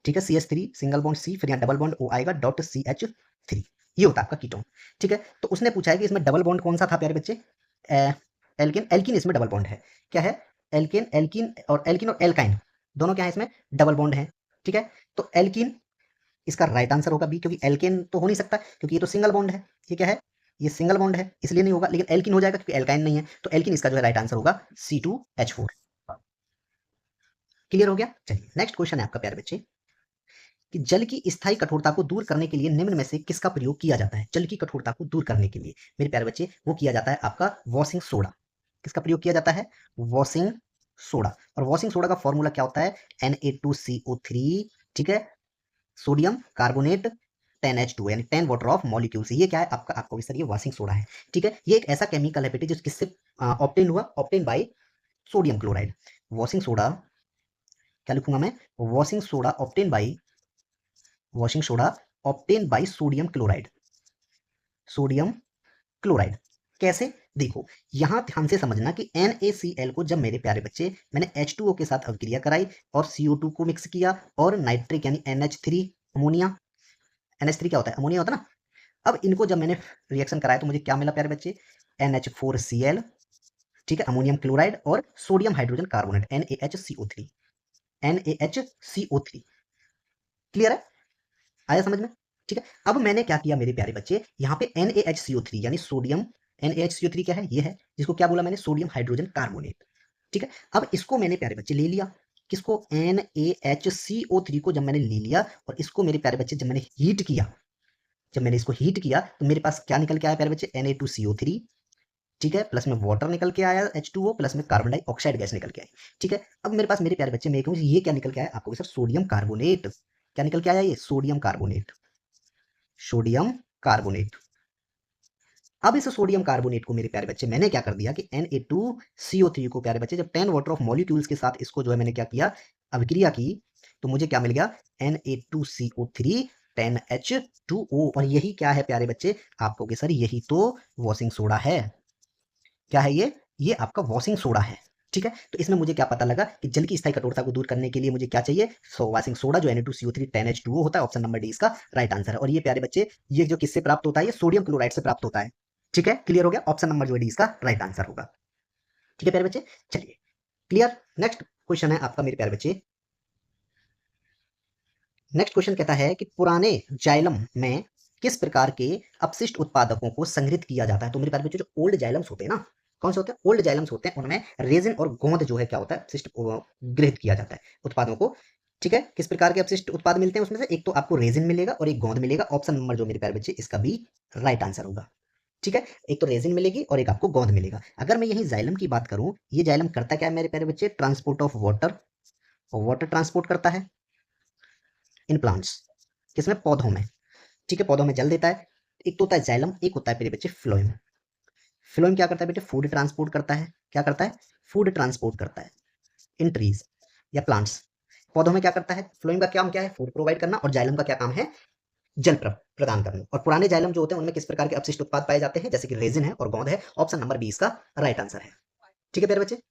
ठीक है, CH3 सिंगल बॉन्ड C, फिर यहाँ डबल बॉन्ड O आएगा, डॉट CH3, ये होता है आपका कीटोन, ठीक है। तो उसने पूछा है कि इसमें डबल बॉन्ड कौन सा था प्यारे बच्चे, एल्किन एल्किन इसमें डबल बॉन्ड है, क्या है, एल्किन एल्किन और एल्काइन दोनों क्या है इसमें डबल बॉन्ड है, ठीक है। तो एल्किन इसका राइट आंसर होगा बी, क्योंकि एल्केन तो हो नहीं सकता, क्योंकि ये तो सिंगल बॉन्ड है, ये क्या है, ये सिंगल बॉन्ड है, इसलिए नहीं होगा, लेकिन एल्किन हो जाएगा क्योंकि एल्काइन नहीं है, तो एल्किन इसका जो है राइट आंसर होगा C2H4। क्लियर हो गया। चलिए नेक्स्ट क्वेश्चन है आपका प्यारे बच्चे, कि जल की स्थायी कठोरता को दूर करने के लिए निम्न में से किसका प्रयोग किया जाता है। जल की कठोरता को दूर करने के लिए मेरे प्यारे बच्चे वो किया जाता है आपका वॉशिंग सोडा। किसका प्रयोग किया जाता है, वॉशिंग सोडा। और वॉशिंग सोडा का फॉर्मूला क्या होता है, Na2CO3, ठीक है, सोडियम कार्बोनेट 10H2 यानी 10 वाटर ऑफ मॉलिक्यूल से, ये क्या है आपका, आपको सर ये वॉशिंग सोडा है, ठीक है। ये एक ऐसा केमिकल है बेटे जो किससे ऑब्टेन हुआ, obtain bye sodium chloride. Washing soda क्या लिखूंगा मैं, washing soda obtain bye, washing soda obtain bye sodium chloride, sodium chloride. कैसे, देखो यहां ध्यान से समझना कि NaCl को जब मेरे प्यारे बच्चे मैंने H2O के साथ अभिक्रिया कराई और CO2 को मिक्स किया और नाइट्रिक यानी NH3 अमोनिया, NH3 क्या होता है, अमोनिया होता है ना। अब इनको जब मैंने रिएक्शन कराया तो मुझे क्या मिला प्यारे बच्चे, NH4Cl, ठीक है, अमोनियम क्लोराइड और sodium hydrogen carbonate NaHCO3, NaHCO3। Clear है, आया समझ में, ठीक है। अब मैंने क्या किया मेरे प्यारे बच्चे, यहाँ पे NaHCO3 यानी सोडियम, NaHCO3 क्या है, ये है, जिसको क्या बोला मैंने, सोडियम हाइड्रोजन कार्बोनेट, ठीक है। अब इसको मैंने प्यारे बच्चे ले लिया, किसको, NaHCO3 को जब मैंने ले लिया और इसको मेरे प्यारे बच्चे जब मैंने हीट किया, जब मैंने इसको हीट किया तो मेरे पास क्या निकल के आया प्यारे बच्चे, Na2CO3, ठीक है, प्लस में वाटर निकल के आया H2O, प्लस में कार्बन डाइऑक्साइड गैस निकल के आई, ठीक है। अब मेरे पास मेरे प्यारे बच्चे में कहूँ ये क्या निकल के आया आपको सर, सोडियम कार्बोनेट। क्या निकल के आया, ये सोडियम कार्बोनेट, सोडियम कार्बोनेट। अब इस सोडियम कार्बोनेट को मेरे प्यारे बच्चे मैंने क्या कर दिया कि Na2CO3 को प्यारे बच्चे जब 10 वाटर ऑफ मॉलिक्यूल्स के साथ इसको जो है मैंने क्या किया, अभिक्रिया की, तो मुझे क्या मिल गया, Na2CO3 10H2O। और यही क्या है प्यारे बच्चे, आपको सर यही तो वॉशिंग सोडा है। क्या है ये आपका वॉशिंग सोडा है, ठीक है। तो इसमें मुझे क्या पता लगा कि जल की स्थायी कठोरता को दूर करने के लिए मुझे क्या चाहिए, वॉशिंग सोडा जो Na2CO3 10H2O होता है, ऑप्शन नंबर डी इसका राइट आंसर है। और ये प्यारे बच्चे ये जो किससे प्राप्त होता है, ये सोडियम क्लोराइड से प्राप्त होता है, ठीक है। क्लियर हो गया, ऑप्शन नंबर जो है डी इसका राइट आंसर होगा, ठीक है प्यारे बच्चे। चलिए क्लियर। नेक्स्ट क्वेश्चन है आपका मेरे प्यारे बच्चे, नेक्स्ट क्वेश्चन कहता है कि पुराने जाइलम में किस प्रकार के अपशिष्ट उत्पादकों को संग्रहित किया जाता है। तो मेरे प्यारे बच्चे जो ओल्ड जाइलम्स होते हैं ना, कौन से होते हैं, ओल्ड जाइलम्स होते हैं, उनमें रेजिन और गोंद जो है क्या होता है, अपशिष्ट गृहित किया जाता है उत्पादों को, ठीक है। किस प्रकार के अपशिष्ट उत्पाद मिलते हैं उसमें से, एक तो आपको रेजिन मिलेगा और एक गोंद मिलेगा, ऑप्शन नंबर जो मेरे प्यारे बच्चे इसका भी राइट आंसर होगा, ठीक है। एक तो रेजिन मिलेगी और एक आपको गोंद मिलेगा। अगर मैं यही जाइलम की बात करूं, ये जाइलम करता क्या है मेरे प्यारे बच्चे, ट्रांसपोर्ट ऑफ वाटर, और वाटर ट्रांसपोर्ट करता है इन प्लांट्स, किसमें, पौधों में, ठीक है, पौधों में जल देता है। एक तो होता है जाइलम, एक होता है मेरे बच्चे फ्लोएम। फ्लोएम क्या करता है बेटे, फूड ट्रांसपोर्ट करता है, क्या करता है, फूड ट्रांसपोर्ट करता है इन ट्रीज या प्लांट्स। पौधों में क्या करता है, फ्लोएम का काम क्या है, फूड प्रोवाइड करना, और जाइलम का क्या काम है, जल प्रदान करना। और पुराने जाइलम जो होते हैं उनमें किस प्रकार के अपशिष्ट उत्पाद पाए जाते हैं, जैसे कि रेजिन है और गोंद है, ऑप्शन नंबर 20 का राइट आंसर है, ठीक है प्यारे बच्चे।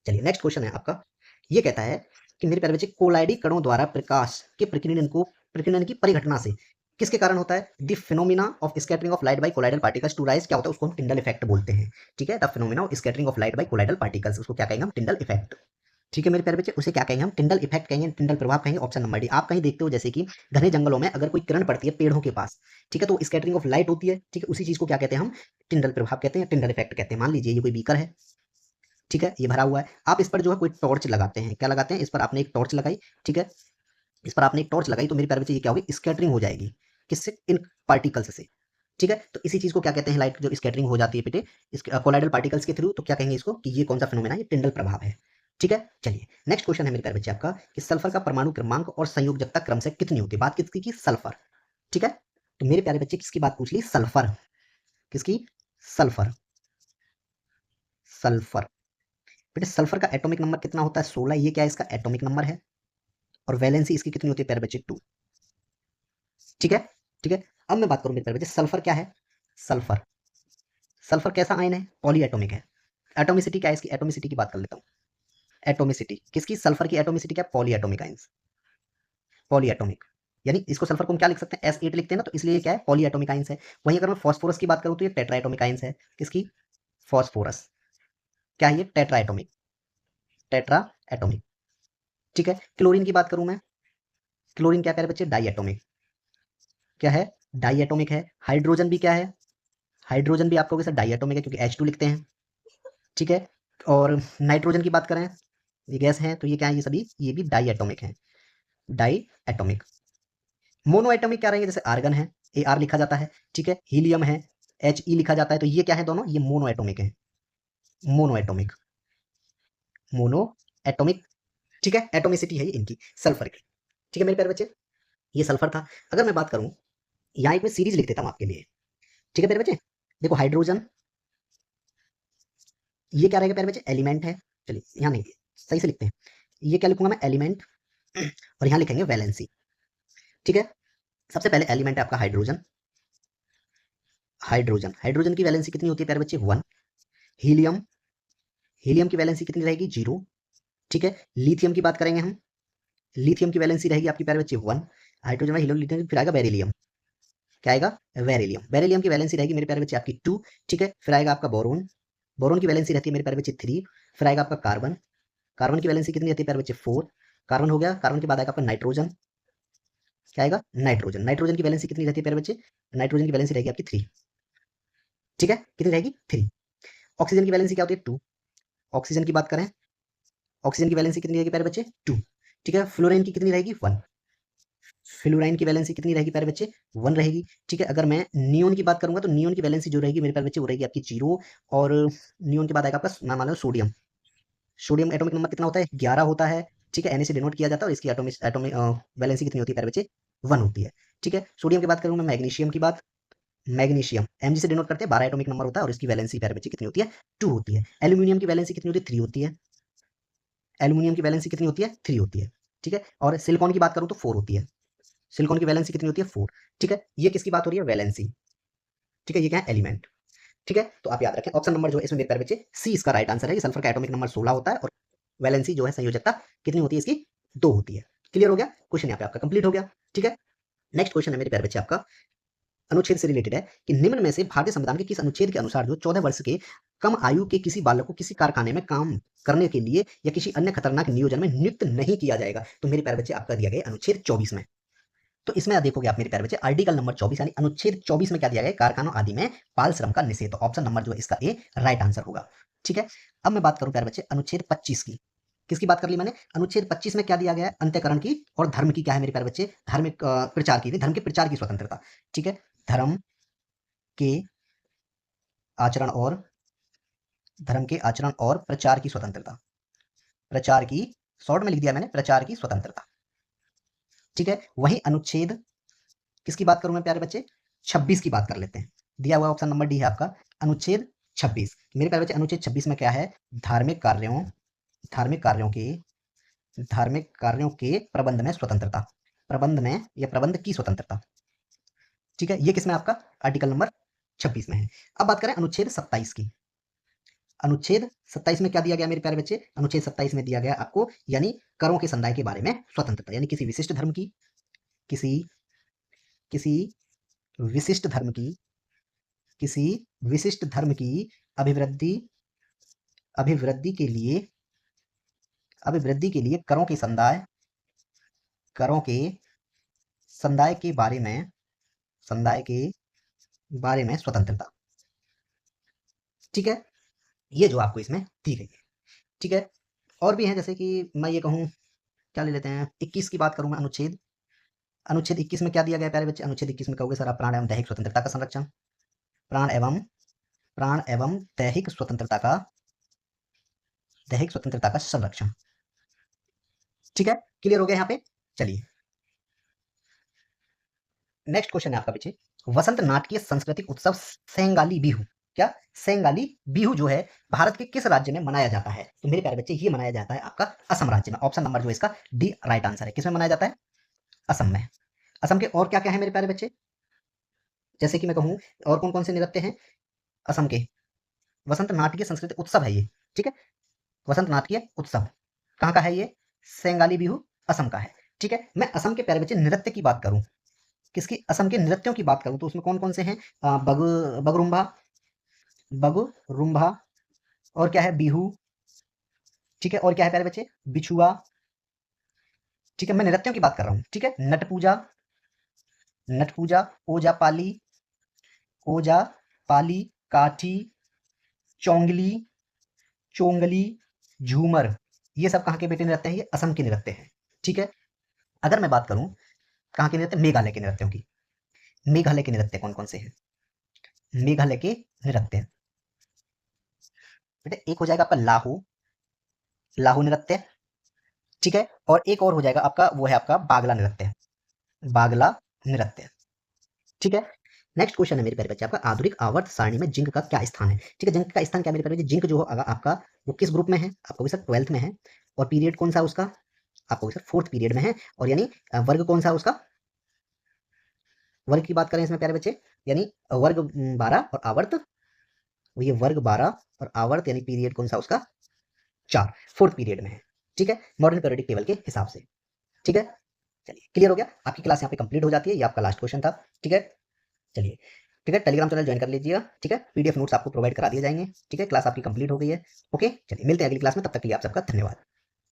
चलिए नेक्स्ट क्वेश्चन है आपका, ये कहता है कि मेरे प्यारे बच्चे कोलाइडी कणों द्वारा प्रकाश के प्रकीर्णन की परिघटना से किसके कारण होता है, the phenomena of scattering of light by colloidal particles to rise, क्या होता है, उसको हम टिंडल इफेक्ट बोलते हैं, ठीक है। The phenomena of scattering of light by colloidal particles, उसको क्या कहेंगे हम, टिंडल इफेक्ट। ठीक है मेरे प्यारे बच्चे, उसे क्या कहेंगे हम? टिंडल इफेक्ट कहेंगे, टिंडल प्रभाव कहेंगे। Option number D. आप कहीं देखते हो जैसे कि घने जंगलों में अगर कोई किरण पड़ती है पेड़ों के पास, ठीक है, तो स्कैटरिंग ऑफ लाइट होती है, ठीक है, उसी चीज को क्या कहते हैं हम? टिंडल प्रभाव कहते हैं, टिंडल इफेक्ट कहते हैं। मान लीजिए ये कोई बीकर है, ठीक है, ये भरा हुआ है, आप इस पर जो है कोई टॉर्च लगाते हैं, क्या लगाते हैं? इस पर आपने एक टॉर्च लगाई, ठीक है, इस पर आपने एक टॉर्च लगाई, तो मेरे प्यारे बच्चे ये क्या होगी? स्कैटरिंग हो जाएगी। किससे? इन पार्टिकल्स से। ठीक है, तो इसी चीज को क्या कहते हैं? लाइट जब स्कैटरिंग हो जाती है बेटे कोलाइडल पार्टिकल्स के थ्रू, तो क्या कहेंगे इसको? कि ये कौन सा फिनोमेना है? ये टिंडल प्रभाव है। ठीक है, चलिए नेक्स्ट क्वेश्चन है मेरे प्यारे बच्चे आपका कि सल्फर का परमाणु क्रमांक और संयोजकता क्रम से कितनी होती है? बात किसकी की? सल्फर। ठीक है, तो मेरे प्यारे बच्चे किसकी बात पूछ ली? सल्फर। किसकी? सल्फर। सल्फर। बेटे सल्फर का एटॉमिक नंबर कितना होता है? 16। ये क्या है? इसका एटॉमिक नंबर है। और वैलेंसी इसकी कितनी होती है प्यारे बच्चे? 2। ठीक है, ठीक है। अब मैं बात करूं मेरे प्यारे बच्चे, सल्फर क्या है? सल्फर। सल्फर कैसा आयन है? पॉली एटॉमिक है। एटोमिसिटी क्या है इसकी? एटोमिसिटी की बात कर लेता हूं। एटोमिसिटी किसकी? सल्फर की एटोमिसिटी क्या? Poly atomic ions. Poly atomic, यानी इसको सल्फर को हम क्या लिख सकते हैं? S8 लिखते हैं ना, तो इसलिए ये क्या है? पॉली एटॉमिक आयंस है। वहीं अगर मैं फास्फोरस की बात करूं तो ये टेट्रा एटॉमिक आयंस है। किसकी? फास्फोरस। क्या है ये? Tetra atomic. Tetra atomic. ठीक है, क्लोरीन की बात करूं मैं, क्लोरीन क्या है बच्चे? Diatomic. क्या है? डाई एटॉमिक है। हाइड्रोजन भी क्या है? हाइड्रोजन भी आप कहोगे सर डाई एटॉमिक है क्योंकि H2 लिखते हैं। ठीक है, और नाइट्रोजन की बात करें, ये गैस है, तो ये क्या है? ये सभी ये भी डाई एटॉमिक है। Diatomic. मोनो एटॉमिक क्या रहेंगे? जैसे आर्गन है, Ar लिखा जाता है, ठीक है, हीलियम है, He लिखा जाता है, तो ये क्या है? दोनों ये मोनो एटॉमिक है। Mono atomic. Mono atomic. ठीक है, एटोमिसिटी है ये इनकी सल्फर की। ठीक है मेरे प्यारे बच्चे, ये सल्फर था। अगर मैं बात करूं, यहाँ एक मैं सीरीज लिख देता हूं आपके लिए। ठीक है प्यारे बच्चे, देखो हाइड्रोजन, ये क्या रहेगा प्यारे बच्चे? एलिमेंट है। चलिए यहाँ नहीं, सही से लिखते हैं। ये क्या लिखूंगा मैं? एलिमेंट। और यहाँ लिखेंगे वैलेंसी। ठीक है, सबसे पहले एलिमेंट है आपका हाइड्रोजन। हाइड्रोजन, हाइड्रोजन की वैलेंसी कितनी होती है प्यारे बच्चे? 1। हीलियम, हीलियम की वैलेंसी कितनी रहेगी? 0। ठीक है, लिथियम की बात करेंगे हम, लिथियम की वैलेंसी रहेगी आपकी प्यारे बच्चे 1। हाइड्रोजन में हीलियम, लिथियम, फिर आएगा बेरिलियम। क्या आएगा? बेरिलियम। बेरिलियम की वैलेंसी रहेगी मेरे प्यारे बच्चे आपकी 2। ठीक है, फिर आएगा आपका बोरोन। बोरोन की वैलेंसी रहती है मेरे प्यारे बच्चे 3। फिर आएगा आपका कार्बन। कार्बन की वैलेंसी कितनी रहती है प्यारे बच्चे? 4। कार्बन हो गया, कार्बन के बाद आएगा आपका नाइट्रोजन। क्या आएगा? नाइट्रोजन। नाइट्रोजन की वैलेंसी कितनी रहती है प्यारे बच्चे? नाइट्रोजन की वैलेंसी रहेगी आपकी 3। ठीक है, कितनी रहेगी? 3। ऑक्सीजन की वैलेंसी क्या होती है? 2। ऑक्सीजन की बात करें, ऑक्सीजन की वैलेंसी कितनी रहेगी प्यारे बच्चे? 2। ठीक है, फ्लोरीन की कितनी रहेगी? 1। फ्लोराइन की वैलेंसी कितनी रहेगी प्यारे बच्चे? 1 रहेगी। ठीक है, अगर मैं नियोन की बात करूंगा तो नियोन की वैलेंसी जो रहेगी मेरे प्यारे बच्चे वो रहेगी आपकी 0। और नियोन के बाद आएगा आपका मान लो सोडियम। सोडियम एटॉमिक नंबर कितना होता है? 11 होता है। ठीक है, Na से डिनोट किया जाता है और इसकी एटॉमिक एटॉमिक वैलेंसी कितनी होती है प्यारे बच्चे? 1 होती है। ठीक है, सोडियम की बात करूँ मैं, मैग्नीशियम की बात, मैग्नीशियम Mg से डिनोट करते हैं, 12 एटॉमिक नंबर होता है और इसकी वैलेंसी प्यारे बच्चे कितनी होती है? 2 होती है। एल्यूमिनियम की वैलेंसी कितनी होती है? 3 होती है। एल्यूमिनियम की वैलेंसी कितनी होती है? 3 होती है। ठीक है, और सिलिकॉन की बात करूं तो 4 होती है। सिलिकॉन की वैलेंसी कितनी होती है? 4। ठीक है, ये किसकी बात हो रही है? वैलेंसी। ठीक है, ये क्या है? एलिमेंट। ठीक है, तो आप याद रखें ऑप्शन नंबर जो है इसमें मेरे प्यारे बच्चे सी इसका राइट आंसर है कि सल्फर का एटॉमिक नंबर 16 होता है और वैलेंसी जो है संयोजकता कितनी होती है इसकी? 2 होती है। क्लियर हो गया? क्वेश्चन यहाँ पे आपका कंप्लीट हो गया। ठीक है, नेक्स्ट क्वेश्चन है मेरे प्यारे बच्चे आपका अनुच्छेद से रिलेटेड है कि निम्न में से भारतीय संविधान के किस अनुच्छेद के अनुसार जो 14 वर्ष के कम आयु के किसी बालक को किसी कारखाने में काम करने के लिए या किसी अन्य खतरनाक नियोजन में नियुक्त नहीं किया जाएगा? तो मेरे प्यारे बच्चे आपका दिया गया अनुच्छेद 24 में। तो इसमें देखोगे आप मेरे प्यारे बच्चे आर्टिकल नंबर 24 यानी अनुच्छेद 24 में क्या दिया गया? कारखानों आदि में बाल श्रम का निषेध। तो ऑप्शन नंबर जो है इसका ए राइट आंसर होगा। ठीक है, अब मैं बात करूं प्यारे बच्चे अनुच्छेद 25 की। किसकी बात कर ली मैंने? अनुच्छेद 25 में क्या दिया गया है? अंत्यकरण की और धर्म की क्या है मेरे प्यारे बच्चे? धार्मिक प्रचार की, धर्म के प्रचार की स्वतंत्रता। ठीक है, धर्म के आचरण और धर्म के आचरण और प्रचार की स्वतंत्रता। प्रचार की, शॉर्ट में लिख दिया मैंने, प्रचार की स्वतंत्रता। ठीक है, वही अनुच्छेद किसकी बात करूं मैं प्यारे बच्चे? 26 की बात कर लेते हैं। दिया हुआ ऑप्शन नंबर डी है आपका अनुच्छेद 26। मेरे प्यारे बच्चे अनुच्छेद 26 में क्या है? धार्मिक कार्यों, धार्मिक कार्यों के, धार्मिक कार्यों के प्रबंध में स्वतंत्रता। प्रबंध में या प्रबंध की स्वतंत्रता। ठीक है, ये किसमें आपका? आर्टिकल नंबर 26 में है। अब बात करें अनुच्छेद 27 की। अनुच्छेद 27 में क्या दिया गया मेरे प्यारे बच्चे? अनुच्छेद 27 में दिया गया आपको यानी करों के संदाय के बारे में स्वतंत्रता, यानी किसी विशिष्ट धर्म की, किसी किसी विशिष्ट धर्म की, किसी विशिष्ट धर्म की अभिवृद्धि, अभिवृद्धि के लिए अभिवृद्धि के लिए करों के संदाय के बारे में स्वतंत्रता। ठीक है, ये जो आपको इसमें दी गई है। ठीक है, और भी है, जैसे कि मैं ये कहूँ, क्या ले लेते हैं, 21 की बात करूं मैं, अनुच्छेद 21 में क्या दिया गया प्यारे बच्चे? अनुच्छेद 21 में कहोगे सर आप प्राण एवं दैहिक स्वतंत्रता का संरक्षण, प्राण एवं दैहिक स्वतंत्रता का संरक्षण। ठीक है, क्लियर हो गया यहाँ पे? चलिए नेक्स्ट क्वेश्चन है आपका पीछे, वसंत नाट्य सांस्कृतिक उत्सव सेंगाली बिहू, क्या सेंगाली बिहू जो है भारत के किस राज्य में मनाया जाता है? तो मेरे प्यारे बच्चे ये मनाया जाता है आपका असम राज्य में। ऑप्शन नंबर जो इसका डी राइट आंसर है। किसमें मनाया जाता है? असम में। असम के और क्या क्या है मेरे प्यारे बच्चे? जैसे कि मैं कहूँ, और कौन कौन से नृत्य हैं असम के? वसंत नाट्य सांस्कृतिक उत्सव है ये। ठीक है, वसंत नाट्य उत्सव कहाँ का है ये? सेंगाली बिहू असम का है। ठीक है, मैं असम के प्यारे बच्चे नृत्य की बात करूं, किसकी, असम के नृत्यों की बात करूं, तो उसमें कौन कौन से हैं? बगरुम्भा, बगरुम्भा, और क्या है? बिहू। ठीक है, और क्या है प्यारे बच्चे? बिछुआ। ठीक है, मैं नृत्यों की बात कर रहा हूं। ठीक है, नट पूजा, ओजा पाली, काठी, चोंगली, चोंगली, झूमर, ये सब कहाँ के बेटे नृत्य हैं? ये असम के नृत्य हैं। ठीक है, अगर मैं बात करूं कहाँ के नृत्य? मेघालय के नृत्यों की। मेघालय के नृत्य कौन कौन से हैं? मेघालय के नृत्य बेटे, एक हो जाएगा आपका लाहू नृत्य। ठीक है, और एक और हो जाएगा आपका, वो है आपका बागला नृत्य, बागला नृत्य। ठीक है, नेक्स्ट क्वेश्चन है मेरे प्यारे बच्चे आपका, आधुनिक आवर्त सारणी में जिंक का क्या स्थान है? ठीक है, जिंक का स्थान क्या है मेरे प्यारे बच्चे? जिंक जो होगा आपका, वो किस ग्रुप में है? आपको सर 12th में है। और पीरियड कौन सा उसका? आपको सर 4th पीरियड में है। और यानी वर्ग कौन सा उसका? वर्ग की बात करें इसमें प्यारे बच्चे, यानी वर्ग 12 और आवर्त, ये वर्ग 12 और आवर्त यानी पीरियड कौन सा उसका? 4, 4th पीरियड में है। ठीक है, मॉडर्न पीरियडिक टेबल के हिसाब से। ठीक है, चलिए क्लियर हो गया, आपकी क्लास यहाँ पे कंप्लीट हो जाती है। ये आपका लास्ट क्वेश्चन था। ठीक है, चलिए, ठीक है, टेलीग्राम चैनल ज्वाइन कर लीजिएगा। ठीक है, पीडीएफ नोट्स आपको प्रोवाइड करा दिए जाएंगे। ठीक है, क्लास आपकी कंप्लीट हो गई है। ओके, चलिए मिलते हैं अगली क्लास में, तब तक के लिए आप सबका धन्यवाद।